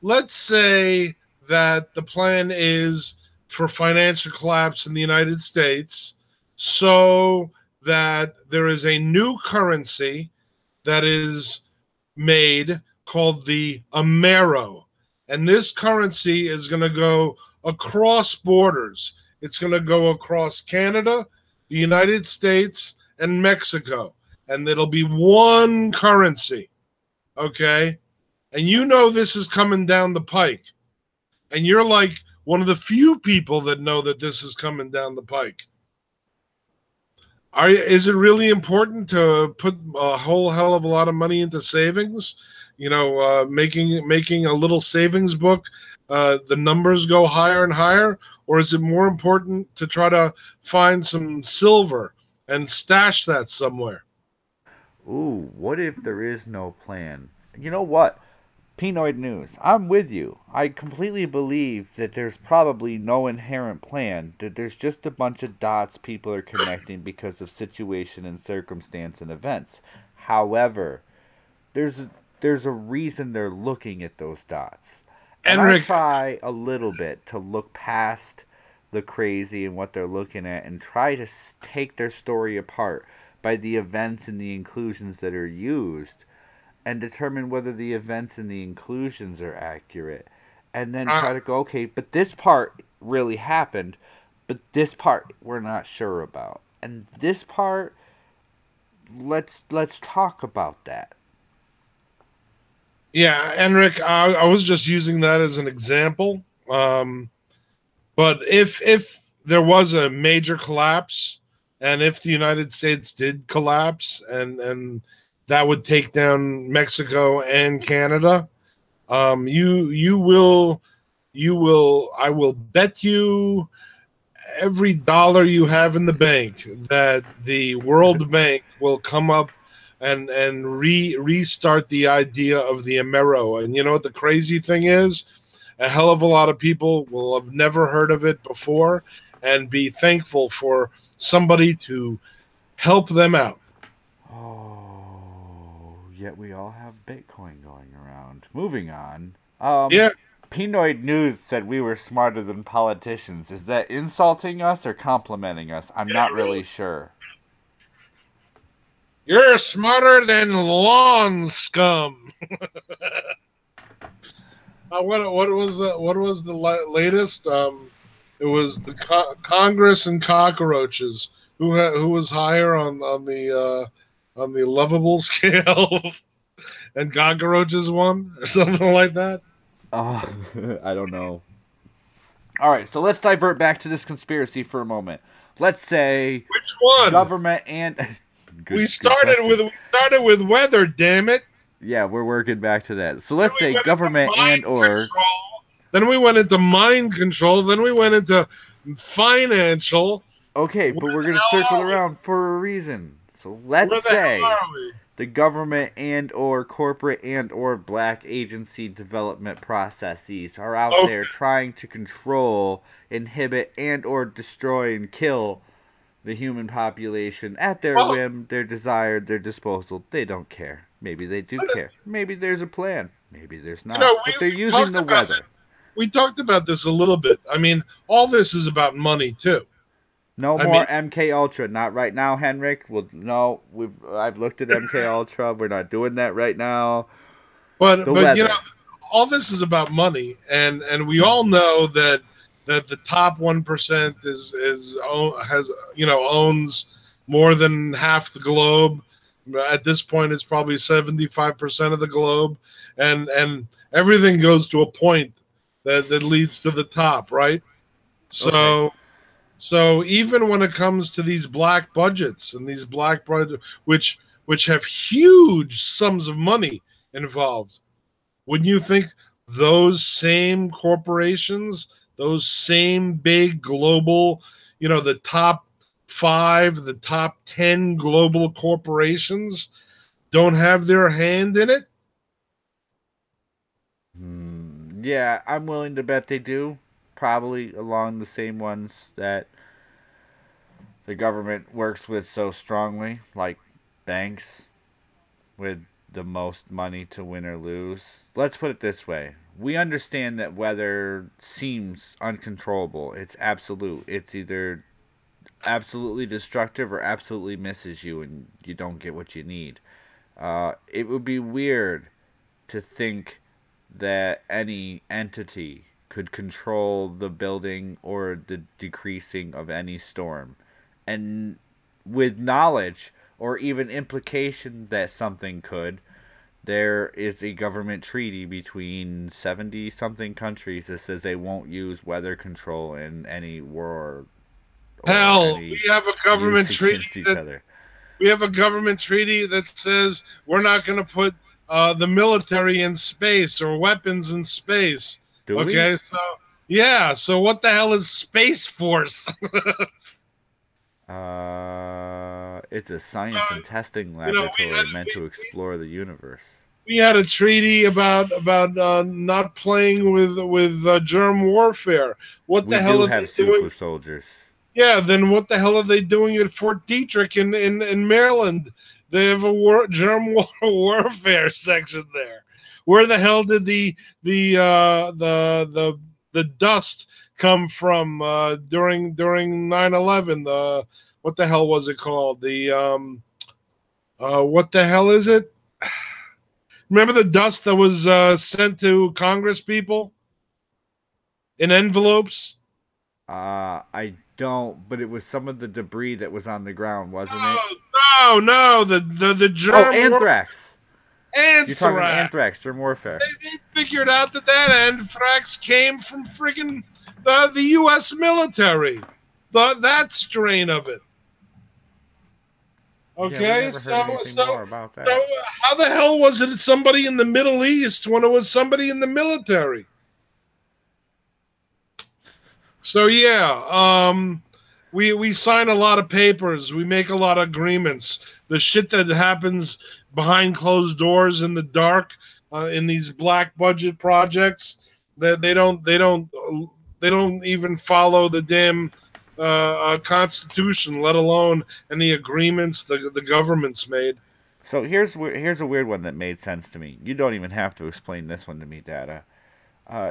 Let's say that the plan is for financial collapse in the United States, so that there is a new currency that is made called the Amero. And this currency is going to go across borders. It's going to go across Canada, the United States, and Mexico. And it'll be one currency. Okay? And you know this is coming down the pike. And you're like one of the few people that know that this is coming down the pike. Is it really important to put a whole hell of a lot of money into savings? Making a little savings book, the numbers go higher and higher, or is it more important to try to find some silver and stash that somewhere? Ooh, what if there is no plan? You know what? Pinoid News, I'm with you. I completely believe that there's probably no inherent plan, that there's just a bunch of dots people are connecting because of situation and circumstance and events. However, there's a reason they're looking at those dots. And I Enric, try a little bit to look past the crazy and what they're looking at and try to take their story apart by the events and the inclusions that are used and determine whether the events and the inclusions are accurate. And then try to go, okay, but this part really happened, but this part we're not sure about. And this part, let's talk about that. yeah, Enric, I was just using that as an example. But if there was a major collapse, and if the United States did collapse, and that would take down Mexico and Canada, I will bet you every dollar you have in the bank that the World Bank will come up and restart the idea of the Amero. And you know what the crazy thing is? A hell of a lot of people will have never heard of it before and be thankful for somebody to help them out. Oh, yet we all have Bitcoin going around. Moving on. Yeah. Pinoid News said we were smarter than politicians. Is that insulting us or complimenting us? I'm not really sure. You're smarter than lawn scum. What was the latest? It was the Congress and cockroaches. Who was higher on the lovable scale, and cockroaches won or something like that. Oh, I don't know. All right, so let's divert back to this conspiracy for a moment. Let's say Which one? Government and we started with weather. Damn it! Yeah, we're working back to that. So let's say government and or control. Then we went into mind control. Then we went into financial. Okay, but we're gonna circle around for a reason. So let's say the government and or corporate and or black agency development processes are out there trying to control, inhibit, and or destroy and kill the human population at their whim, their desire, their disposal. They don't care. Maybe they do care. Maybe there's a plan. Maybe there's not. But they're using the weather. We talked about this a little bit. I mean, all this is about money too. No I more mean, MK Ultra. Not right now, Henrik. Well, no, I've looked at MK Ultra. We're not doing that right now. The but you know, weather. all this is about money, and we all know that the top 1% has owns more than half the globe. At this point, it's probably 75% of the globe, and everything goes to a point that leads to the top, right? Okay. So so even when it comes to these black budgets and these black budgets, which have huge sums of money involved, wouldn't you think those same corporations, those same big global, the top five, the top 10 global corporations don't have their hand in it? Yeah, I'm willing to bet they do. Probably along the same ones that the government works with so strongly, like banks with the most money to win or lose. Let's put it this way. We understand that weather seems uncontrollable. It's absolute. It's either absolutely destructive or absolutely misses you and you don't get what you need. It would be weird to think that any entity could control the building or the decreasing of any storm. And with knowledge or even implication that something could, there is a government treaty between 70 something countries that says they won't use weather control in any war or Hell, any we have a government use treaty against each that other. we have a government treaty that says we're not going to put the military in space or weapons in space. Do Okay, we? so yeah, so what the hell is Space Force? It's a science and testing you know, we had laboratory meant to explore the universe. we had a treaty about not playing with germ warfare. What We the hell do are they have doing? super soldiers. Yeah, then what the hell are they doing at Fort Detrick in Maryland? They have a warfare section there. Where the hell did the dust come from during 9/11? The what the hell was it called? The what the hell is it? Remember the dust that was sent to Congress people in envelopes? I don't, but it was some of the debris that was on the ground, wasn't it? No, the Oh, germ anthrax. You're talking anthrax. anthrax, germ warfare. They figured out that anthrax came from friggin' the U.S. military, that strain of it. Yeah, we Okay, never heard anything more about that. so how the hell was it somebody in the Middle East when it was somebody in the military? So yeah, we sign a lot of papers, we make a lot of agreements. The shit that happens behind closed doors in the dark in these black budget projects, that they don't even follow the damn Constitution, let alone any agreements the government's made. So here's a weird one that made sense to me. You don't even have to explain this one to me, Data.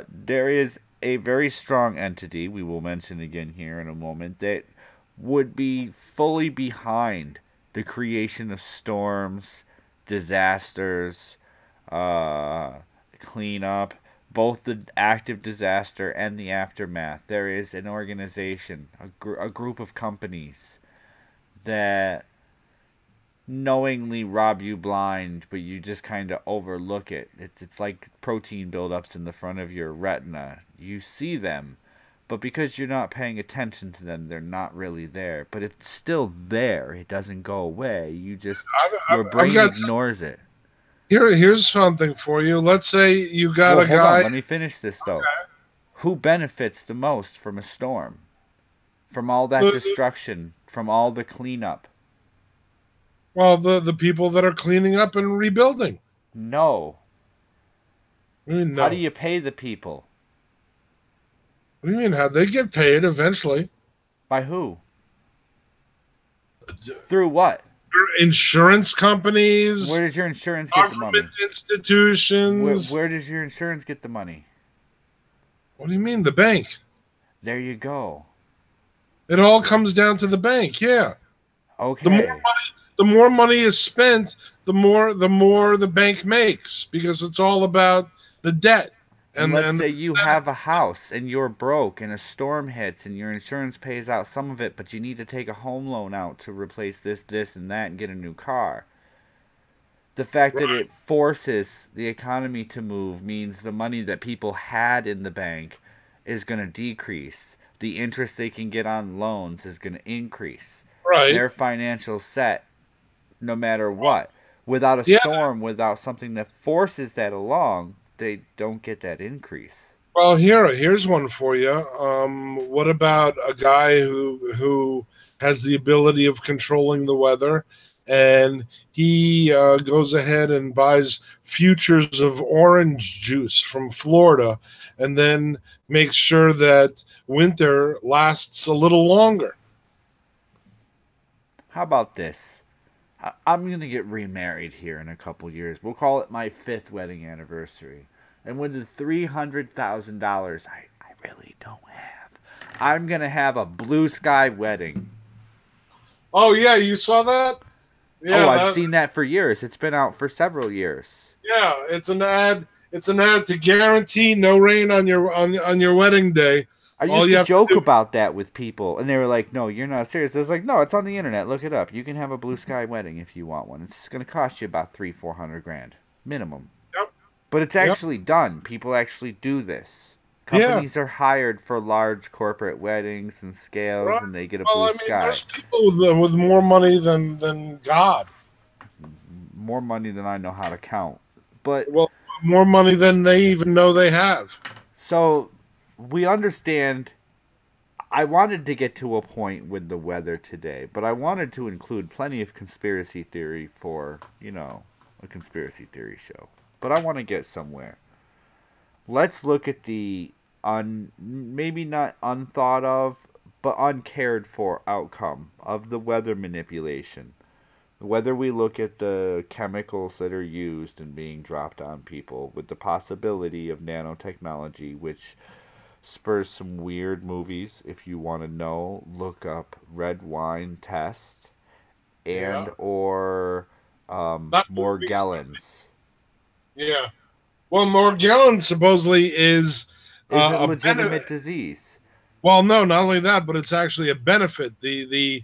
There is a very strong entity we will mention again here in a moment that would be fully behind the creation of storms, disasters, cleanup, both the active disaster and the aftermath. There is an organization, a group of companies that knowingly rob you blind, but you just kind of overlook it. It's like protein buildups in the front of your retina. You see them, but because you're not paying attention to them, they're not really there. But it's still there. It doesn't go away. Your brain ignores it. Here's something for you. Let's say you got Well, a hold guy. on. Let me finish this though. Who benefits the most from a storm? From all that destruction? From all the cleanup? Well, the people that are cleaning up and rebuilding. No. What do you mean, no? How do you pay the people? What do you mean? How they get paid eventually? By who? Through what? Insurance companies. Where does your insurance get the money? Government institutions. Where does your insurance get the money? What do you mean? The bank. There you go. It all comes down to the bank. Yeah. Okay. The more money is spent, the more the bank makes, because it's all about the debt. And let's And say you have a house and you're broke and a storm hits and your insurance pays out some of it, but you need to take a home loan out to replace this, this, and that and get a new car. The fact that right, it forces the economy to move means the money that people had in the bank is going to decrease. The interest they can get on loans is going to increase. right. Their financial set, no matter what. Without a Yeah. storm, without something that forces that along, they don't get that increase. Well, here's one for you. What about a guy who has the ability of controlling the weather, and he goes ahead and buys futures of orange juice from Florida, and then makes sure that winter lasts a little longer? How about this? I'm going to get remarried here in a couple years. We'll call it my 5th wedding anniversary. And with the $300,000 I really don't have, I'm going to have a blue sky wedding. Oh yeah, you saw that? Yeah, Oh, I've seen that for years. It's been out for several years. yeah. It's an ad. It's an ad to guarantee no rain on your wedding day. I All used you to have to joke do. about that with people, and they were like, "No, you're not serious." I was like, "No, it's on the internet. Look it up. You can have a blue sky wedding if you want one. It's going to cost you about 300-400 grand minimum." Yep. But it's Yep. actually done. People actually do this. Yeah. Companies are hired for large corporate weddings and scales, Right. and they get a Well, blue I mean, sky. there's people with more money than God. More money than I know how to count. But Well, more money than they even know they have. so we understand. I wanted to get to a point with the weather today, but I wanted to include plenty of conspiracy theory for, a conspiracy theory show. But I want to get somewhere. Let's look at the maybe not unthought of, but uncared for outcome of the weather manipulation. Whether we look at the chemicals that are used and being dropped on people, with the possibility of nanotechnology, which spurs some weird movies. If you want to know, look up red wine test and Yeah. or Not movies. Morgellons. Yeah. Well, Morgellons supposedly is Is it a benefit. legitimate disease? Well, no, not only that, but it's actually a benefit. The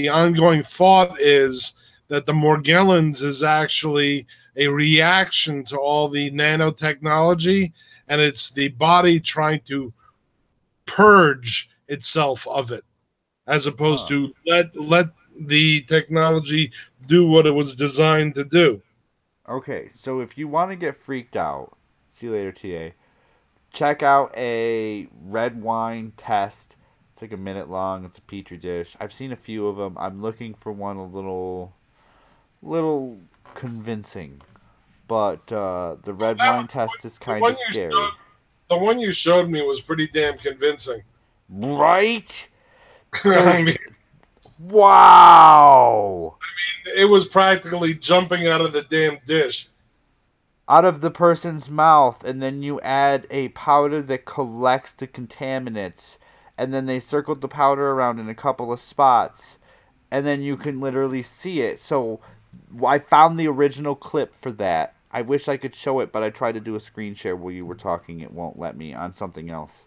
ongoing thought is that the Morgellons is actually a reaction to all the nanotechnology, and it's the body trying to purge itself of it, as opposed Huh. to let the technology do what it was designed to do. Okay, so if you want to get freaked out, see you later, TA. Check out a red wine test. It's like a minute long. It's a petri dish. I've seen a few of them. I'm looking for one a little convincing, but the red wine test is The kind one of you scary, the one you showed me was pretty damn convincing. right? I mean, Wow! it was practically jumping out of the damn dish. Out of the person's mouth, and then you add a powder that collects the contaminants, and then they circled the powder around in a couple of spots, and then you can literally see it. So I found the original clip for that. I wish I could show it, but I tried to do a screen share while you were talking. It won't let me on something else.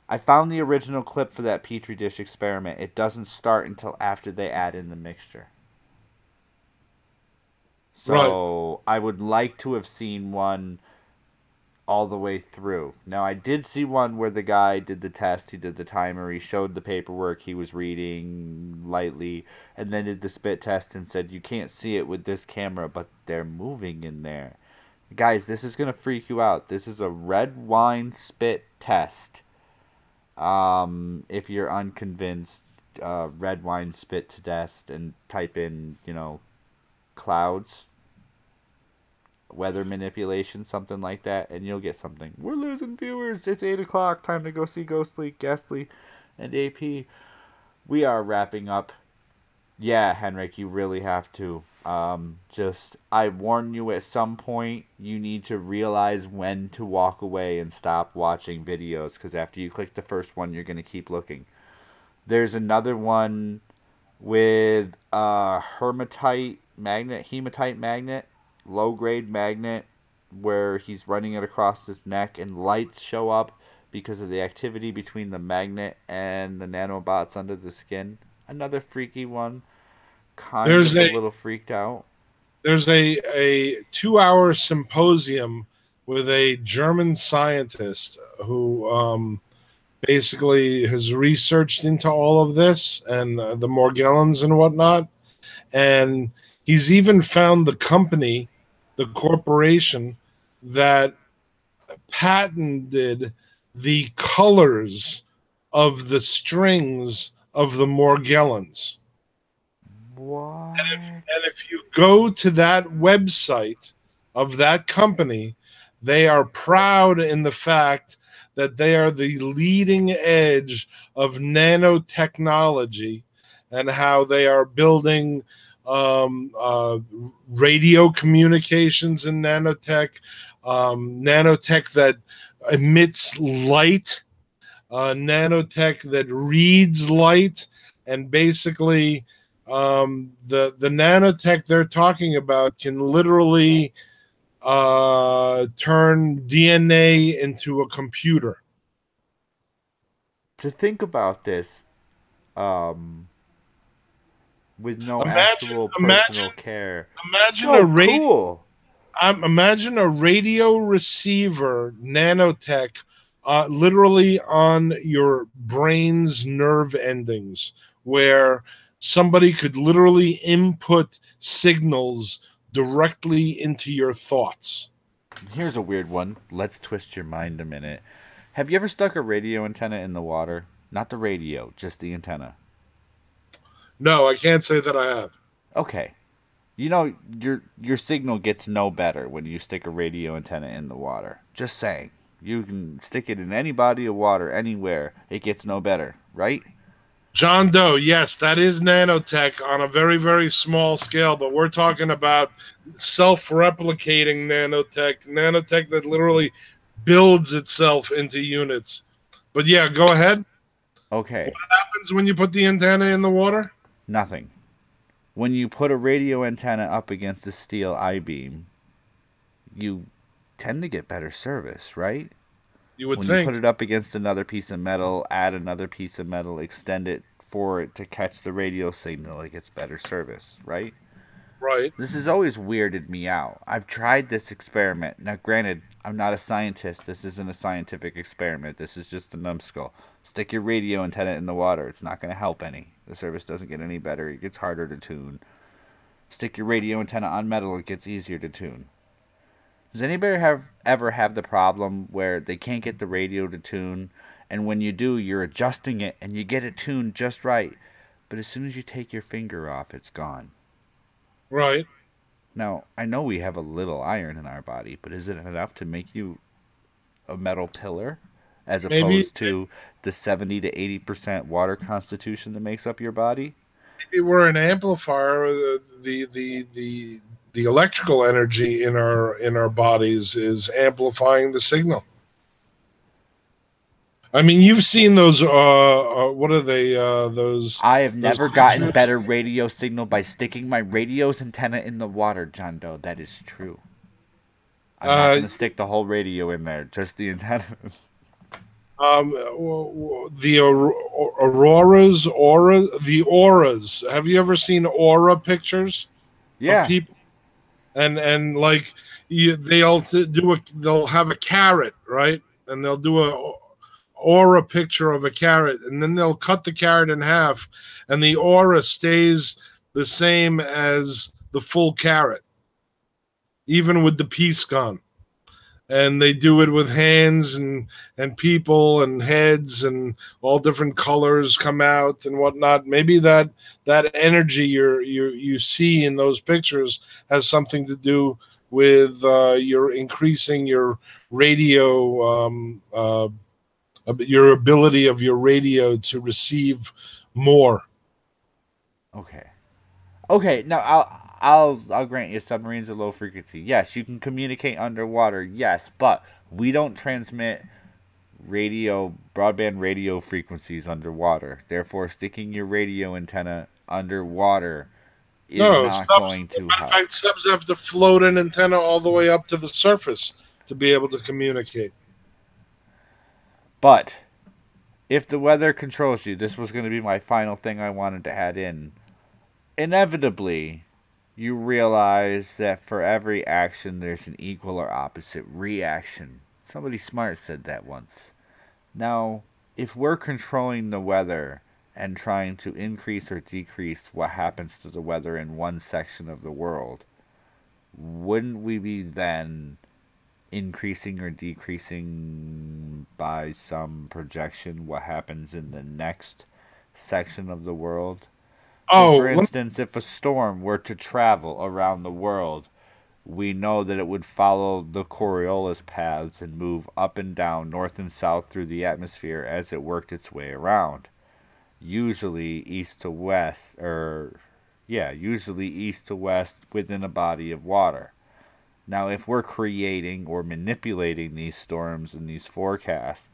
I found the original clip for that petri dish experiment. It doesn't start until after they add in the mixture. Right. So I would like to have seen one all the way through. Now I did see one where the guy did the test, he did the timer, he showed the paperwork he was reading lightly, and then did the spit test and said you can't see it with this camera, but they're moving in there. Guys, this is gonna freak you out. This is a red wine spit test. If you're unconvinced, red wine spit test and type in, clouds, weather manipulation, something like that, and you'll get something. We're losing viewers. It's 8 o'clock. Time to go see Ghostly, Ghastly, and AP. We are wrapping up. Yeah, Henrik, you really have to. Just I warn you, at some point you need to realize when to walk away and stop watching videos, because after you click the first one, you're gonna keep looking. There's another one with hematite magnet, low grade magnet, where he's running it across his neck and lights show up because of the activity between the magnet and the nanobots under the skin. Another freaky one. Kind There's of a a little freaked out. there's a 2 hour symposium with a German scientist who basically has researched into all of this and the Morgellons and whatnot. And he's even found the company, the corporation that patented the colors of the strings of the Morgellons. What? And if you go to that website of that company, they are proud in the fact that they are the leading edge of nanotechnology and how they are building radio communications in nanotech, nanotech that emits light, nanotech that reads light, and basically the nanotech they're talking about can literally turn DNA into a computer. To think about this, um, with no Imagine, actual personal imagine, care, imagine so cool. Imagine a radio receiver nanotech, literally on your brain's nerve endings, where somebody could literally input signals directly into your thoughts. Here's a weird one. Let's twist your mind a minute. Have you ever stuck a radio antenna in the water? Not the radio, just the antenna. No, I can't say that I have. Okay. You know, your signal gets no better when you stick a radio antenna in the water. Just saying. You can stick it in any body of water, anywhere. It gets no better, right? John Doe, yes, that is nanotech on a very, very small scale, but we're talking about self-replicating nanotech, nanotech that literally builds itself into units. But yeah, go ahead. Okay. What happens when you put the antenna in the water? Nothing. When you put a radio antenna up against a steel I-beam, you tend to get better service, right? You would When think. you put it up against another piece of metal, add another piece of metal, extend it for it to catch the radio signal, it gets better service, right? Right. This has always weirded me out. I've tried this experiment. Now, granted, I'm not a scientist. This isn't a scientific experiment. This is just a numbskull. Stick your radio antenna in the water. It's not going to help any. The service doesn't get any better. It gets harder to tune. Stick your radio antenna on metal. It gets easier to tune. Does anybody ever have the problem where they can't get the radio to tune, and when you do, you're adjusting it and you get it tuned just right, but as soon as you take your finger off, it's gone? Right. Now, I know we have a little iron in our body, but is it enough to make you a metal pillar as opposed to the 70 to 80% water constitution that makes up your body? Maybe we're an amplifier. The electrical energy in our bodies is amplifying the signal. I mean, you've seen those. What are they? Those. I have never gotten pictures? better radio signal by sticking my radio's antenna in the water, John Doe. That is true. I'm not going to stick the whole radio in there, just the antenna. The auras. Have you ever seen aura pictures? Yeah. Of people? And like they'll have a carrot, right? And they'll do a aura picture of a carrot, and then they'll cut the carrot in half, and the aura stays the same as the full carrot, even with the piece gone. And they do it with hands and people and heads and all different colors come out and whatnot. Maybe that energy you see in those pictures has something to do with your increasing your radio, your ability of your radio to receive more. Okay. Now I'll grant you submarines are low frequency. Yes, you can communicate underwater. Yes, but we don't transmit broadband radio frequencies underwater. Therefore, sticking your radio antenna underwater is No, not subs. going to Matter of help. fact, subs have to float an antenna all the way up to the surface to be able to communicate. But if the weather controls you, this was going to be my final thing I wanted to add in. Inevitably, you realize that for every action, there's an equal or opposite reaction. Somebody smart said that once. Now, if we're controlling the weather and trying to increase or decrease what happens to the weather in one section of the world, wouldn't we be then increasing or decreasing by some projection what happens in the next section of the world? So, for Oh, instance, if a storm were to travel around the world, we know that it would follow the Coriolis paths and move up and down, north and south through the atmosphere as it worked its way around. Usually east to west, usually east to west within a body of water. Now, if we're creating or manipulating these storms and these forecasts,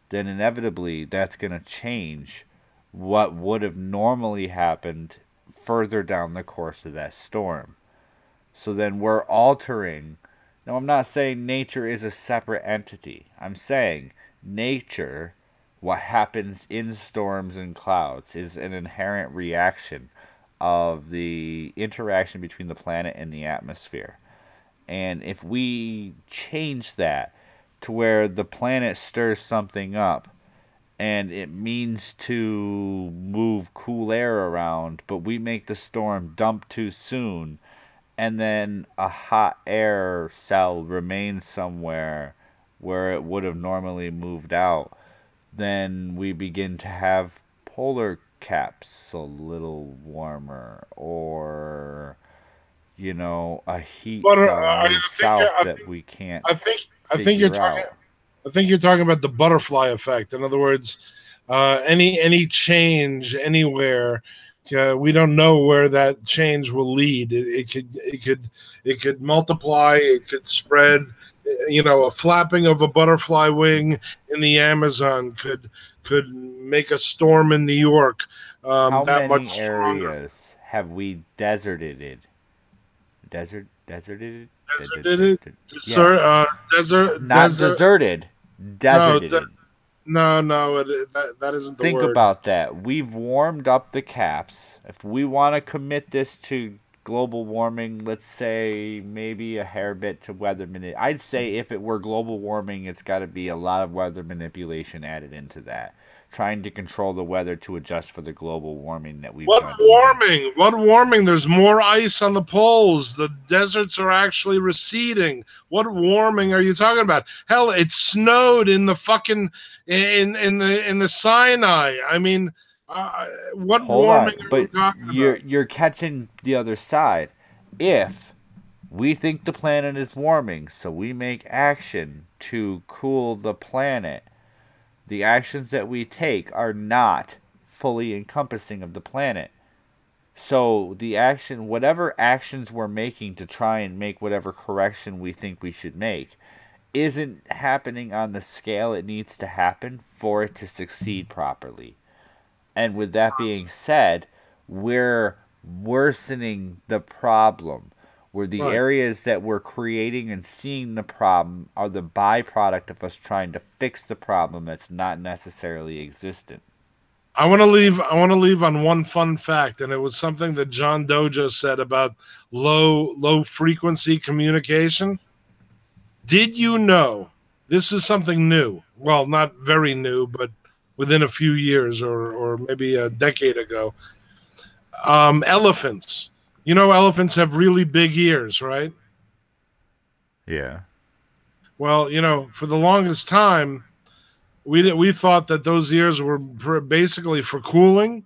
then inevitably that's going to change what would have normally happened further down the course of that storm. So then we're altering. Now, I'm not saying nature is a separate entity. I'm saying nature, what happens in storms and clouds, is an inherent reaction of the interaction between the planet and the atmosphere. And if we change that to where the planet stirs something up and it means to move cool air around, but we make the storm dump too soon, and then a hot air cell remains somewhere where it would have normally moved out, then we begin to have polar caps a little warmer, or a heat but cell move south that we can't I think you're figure out. I think you're talking about the butterfly effect. In other words, any change anywhere, we don't know where that change will lead. It could multiply. It could spread. A flapping of a butterfly wing in the Amazon could make a storm in New York How that many much stronger. areas have we deserted? Deserted? Deserted, Yeah. Not desert. deserted. No, Deserted. that isn't the Think word. about that. We've warmed up the caps. If we want to commit this to global warming, let's say maybe a hair bit to weather I'd say if it were global warming, it's got to be a lot of weather manipulation added into that. Trying to control the weather to adjust for the global warming that we've done. What warming? There's more ice on the poles. The deserts are actually receding. What warming are you talking about? Hell, it snowed in the fucking in the Sinai. I mean, what Hold warming on, are you but talking about? you're catching the other side. If we think the planet is warming, so we make action to cool the planet, the actions that we take are not fully encompassing of the planet. So whatever actions we're making to try and make whatever correction we think we should make, isn't happening on the scale it needs to happen for it to succeed properly. And with that being said, we're worsening the problem. Where the Right. areas that we're creating and seeing the problem are the byproduct of us trying to fix the problem that's not necessarily existent. I want to leave on one fun fact, and it was something that John Dojo said about low frequency communication. Did you know this is something new? Well, not very new, but within a few years or maybe a decade ago. Elephants. Elephants have really big ears, right? Yeah. Well, for the longest time, we thought that those ears were basically for cooling,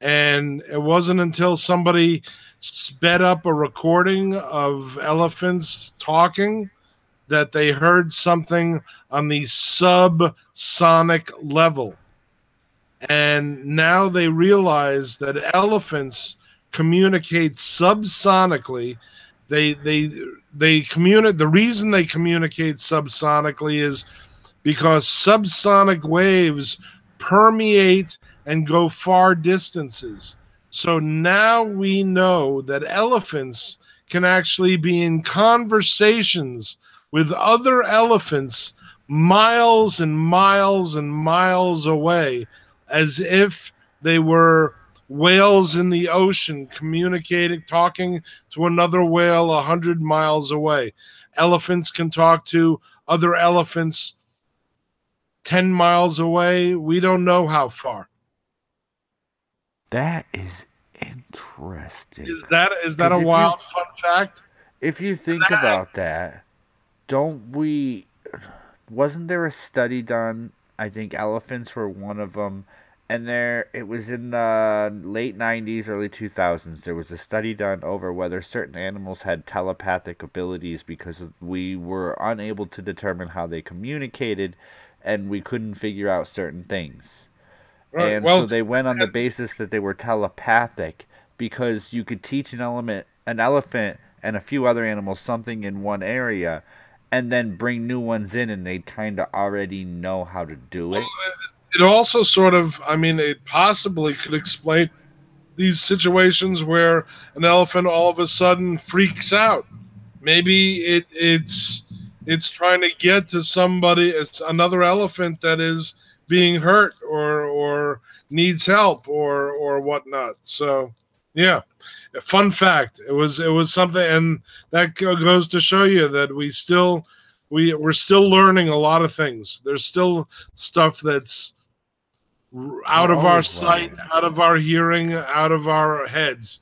and it wasn't until somebody sped up a recording of elephants talking that they heard something on the subsonic level. And now they realize that elephants communicate subsonically. They communicate. The reason they communicate subsonically is because subsonic waves permeate and go far distances. So now we know that elephants can actually be in conversations with other elephants miles and miles and miles away, as if they were whales in the ocean communicating, talking to another whale 100 miles away. Elephants can talk to other elephants 10 miles away. We don't know how far. That is interesting. Is that a wild fun fact? If you think about that, wasn't there a study done? I think elephants were one of them. And it was in the late 90s, early 2000s. There was a study done over whether certain animals had telepathic abilities because we were unable to determine how they communicated, and we couldn't figure out certain things. Right. And so they went on the basis that they were telepathic, because you could teach an elephant and a few other animals something in one area, and then bring new ones in, and they kind of already know how to do it. It also sort of, it possibly could explain these situations where an elephant all of a sudden freaks out. Maybe it's trying to get to somebody. It's another elephant that is being hurt or needs help or whatnot. So, yeah, a fun fact. It was something, and that goes to show you that we're still learning a lot of things. There's still stuff that's out of our sight, out of our hearing, out of our heads.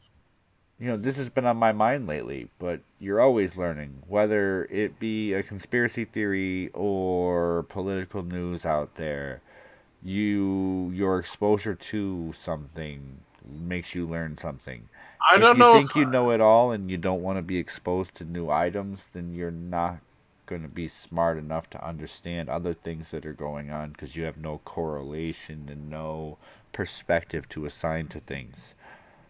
This has been on my mind lately, but you're always learning, whether it be a conspiracy theory or political news out there. Your exposure to something makes you learn something. I don't know. If you think you know it all and you don't want to be exposed to new items, then you're not going to be smart enough to understand other things that are going on, because you have no correlation and no perspective to assign to things.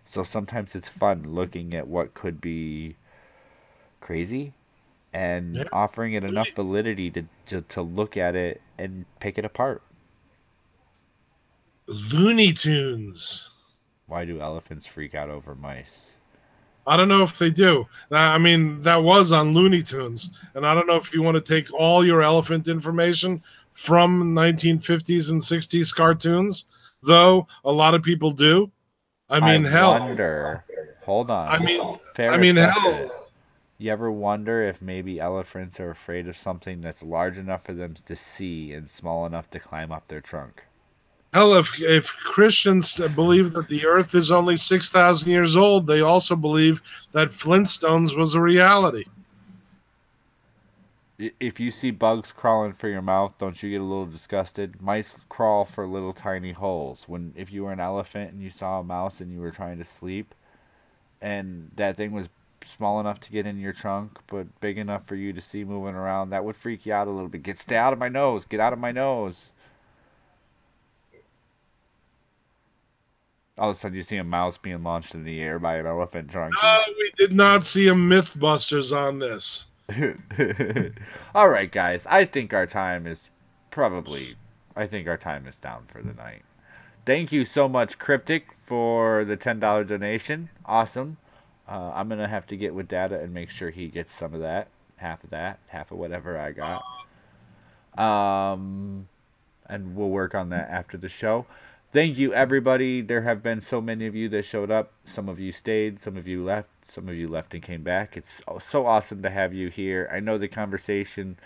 So sometimes it's fun looking at what could be crazy and offering it enough validity to look at it and pick it apart. Looney Tunes. Why do elephants freak out over mice? I don't know if they do. That was on Looney Tunes. And I don't know if you want to take all your elephant information from 1950s and 60s cartoons, though a lot of people do. Wonder. Hold on. Hell. You ever wonder if maybe elephants are afraid of something that's large enough for them to see and small enough to climb up their trunk? Hell, if Christians believe that the earth is only 6,000 years old, they also believe that Flintstones was a reality. If you see bugs crawling for your mouth, don't you get a little disgusted? Mice crawl for little tiny holes. If you were an elephant and you saw a mouse and you were trying to sleep, and that thing was small enough to get in your trunk, but big enough for you to see moving around, that would freak you out a little bit. Stay out of my nose. Get out of my nose. All of a sudden, you see a mouse being launched in the air by an elephant trunk. No, we did not see a Mythbusters on this. All right, guys. I think our time is down for the night. Thank you so much, Cryptic, for the $10 donation. Awesome. I'm going to have to get with Data and make sure he gets some of that. Half of whatever I got. And we'll work on that after the show. Thank you, everybody. There have been so many of you that showed up. Some of you stayed. Some of you left. Some of you left and came back. It's so awesome to have you here. I know the conversation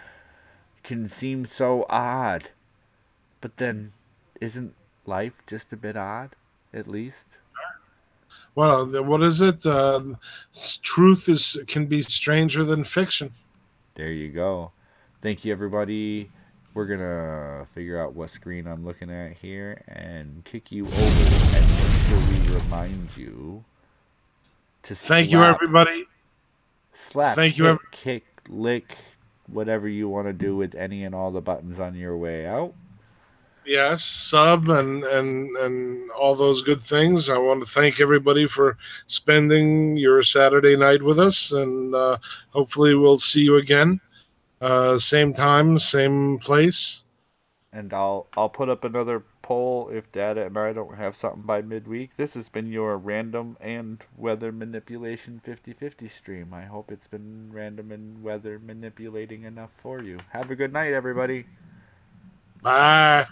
can seem so odd, but then isn't life just a bit odd, at least? Well, what is it? Truth can be stranger than fiction. There you go. Thank you, everybody. We're going to figure out what screen I'm looking at here and kick you over and make sure we remind you to Thank you, everybody. Slap, thank you, kick, lick, whatever you want to do with any and all the buttons on your way out. Yes, sub and all those good things. I want to thank everybody for spending your Saturday night with us, and hopefully we'll see you again. Same time, same place. And I'll put up another poll if Data and I don't have something by midweek. This has been your random and weather manipulation 50-50 stream. I hope it's been random and weather manipulating enough for you. Have a good night, everybody. Bye.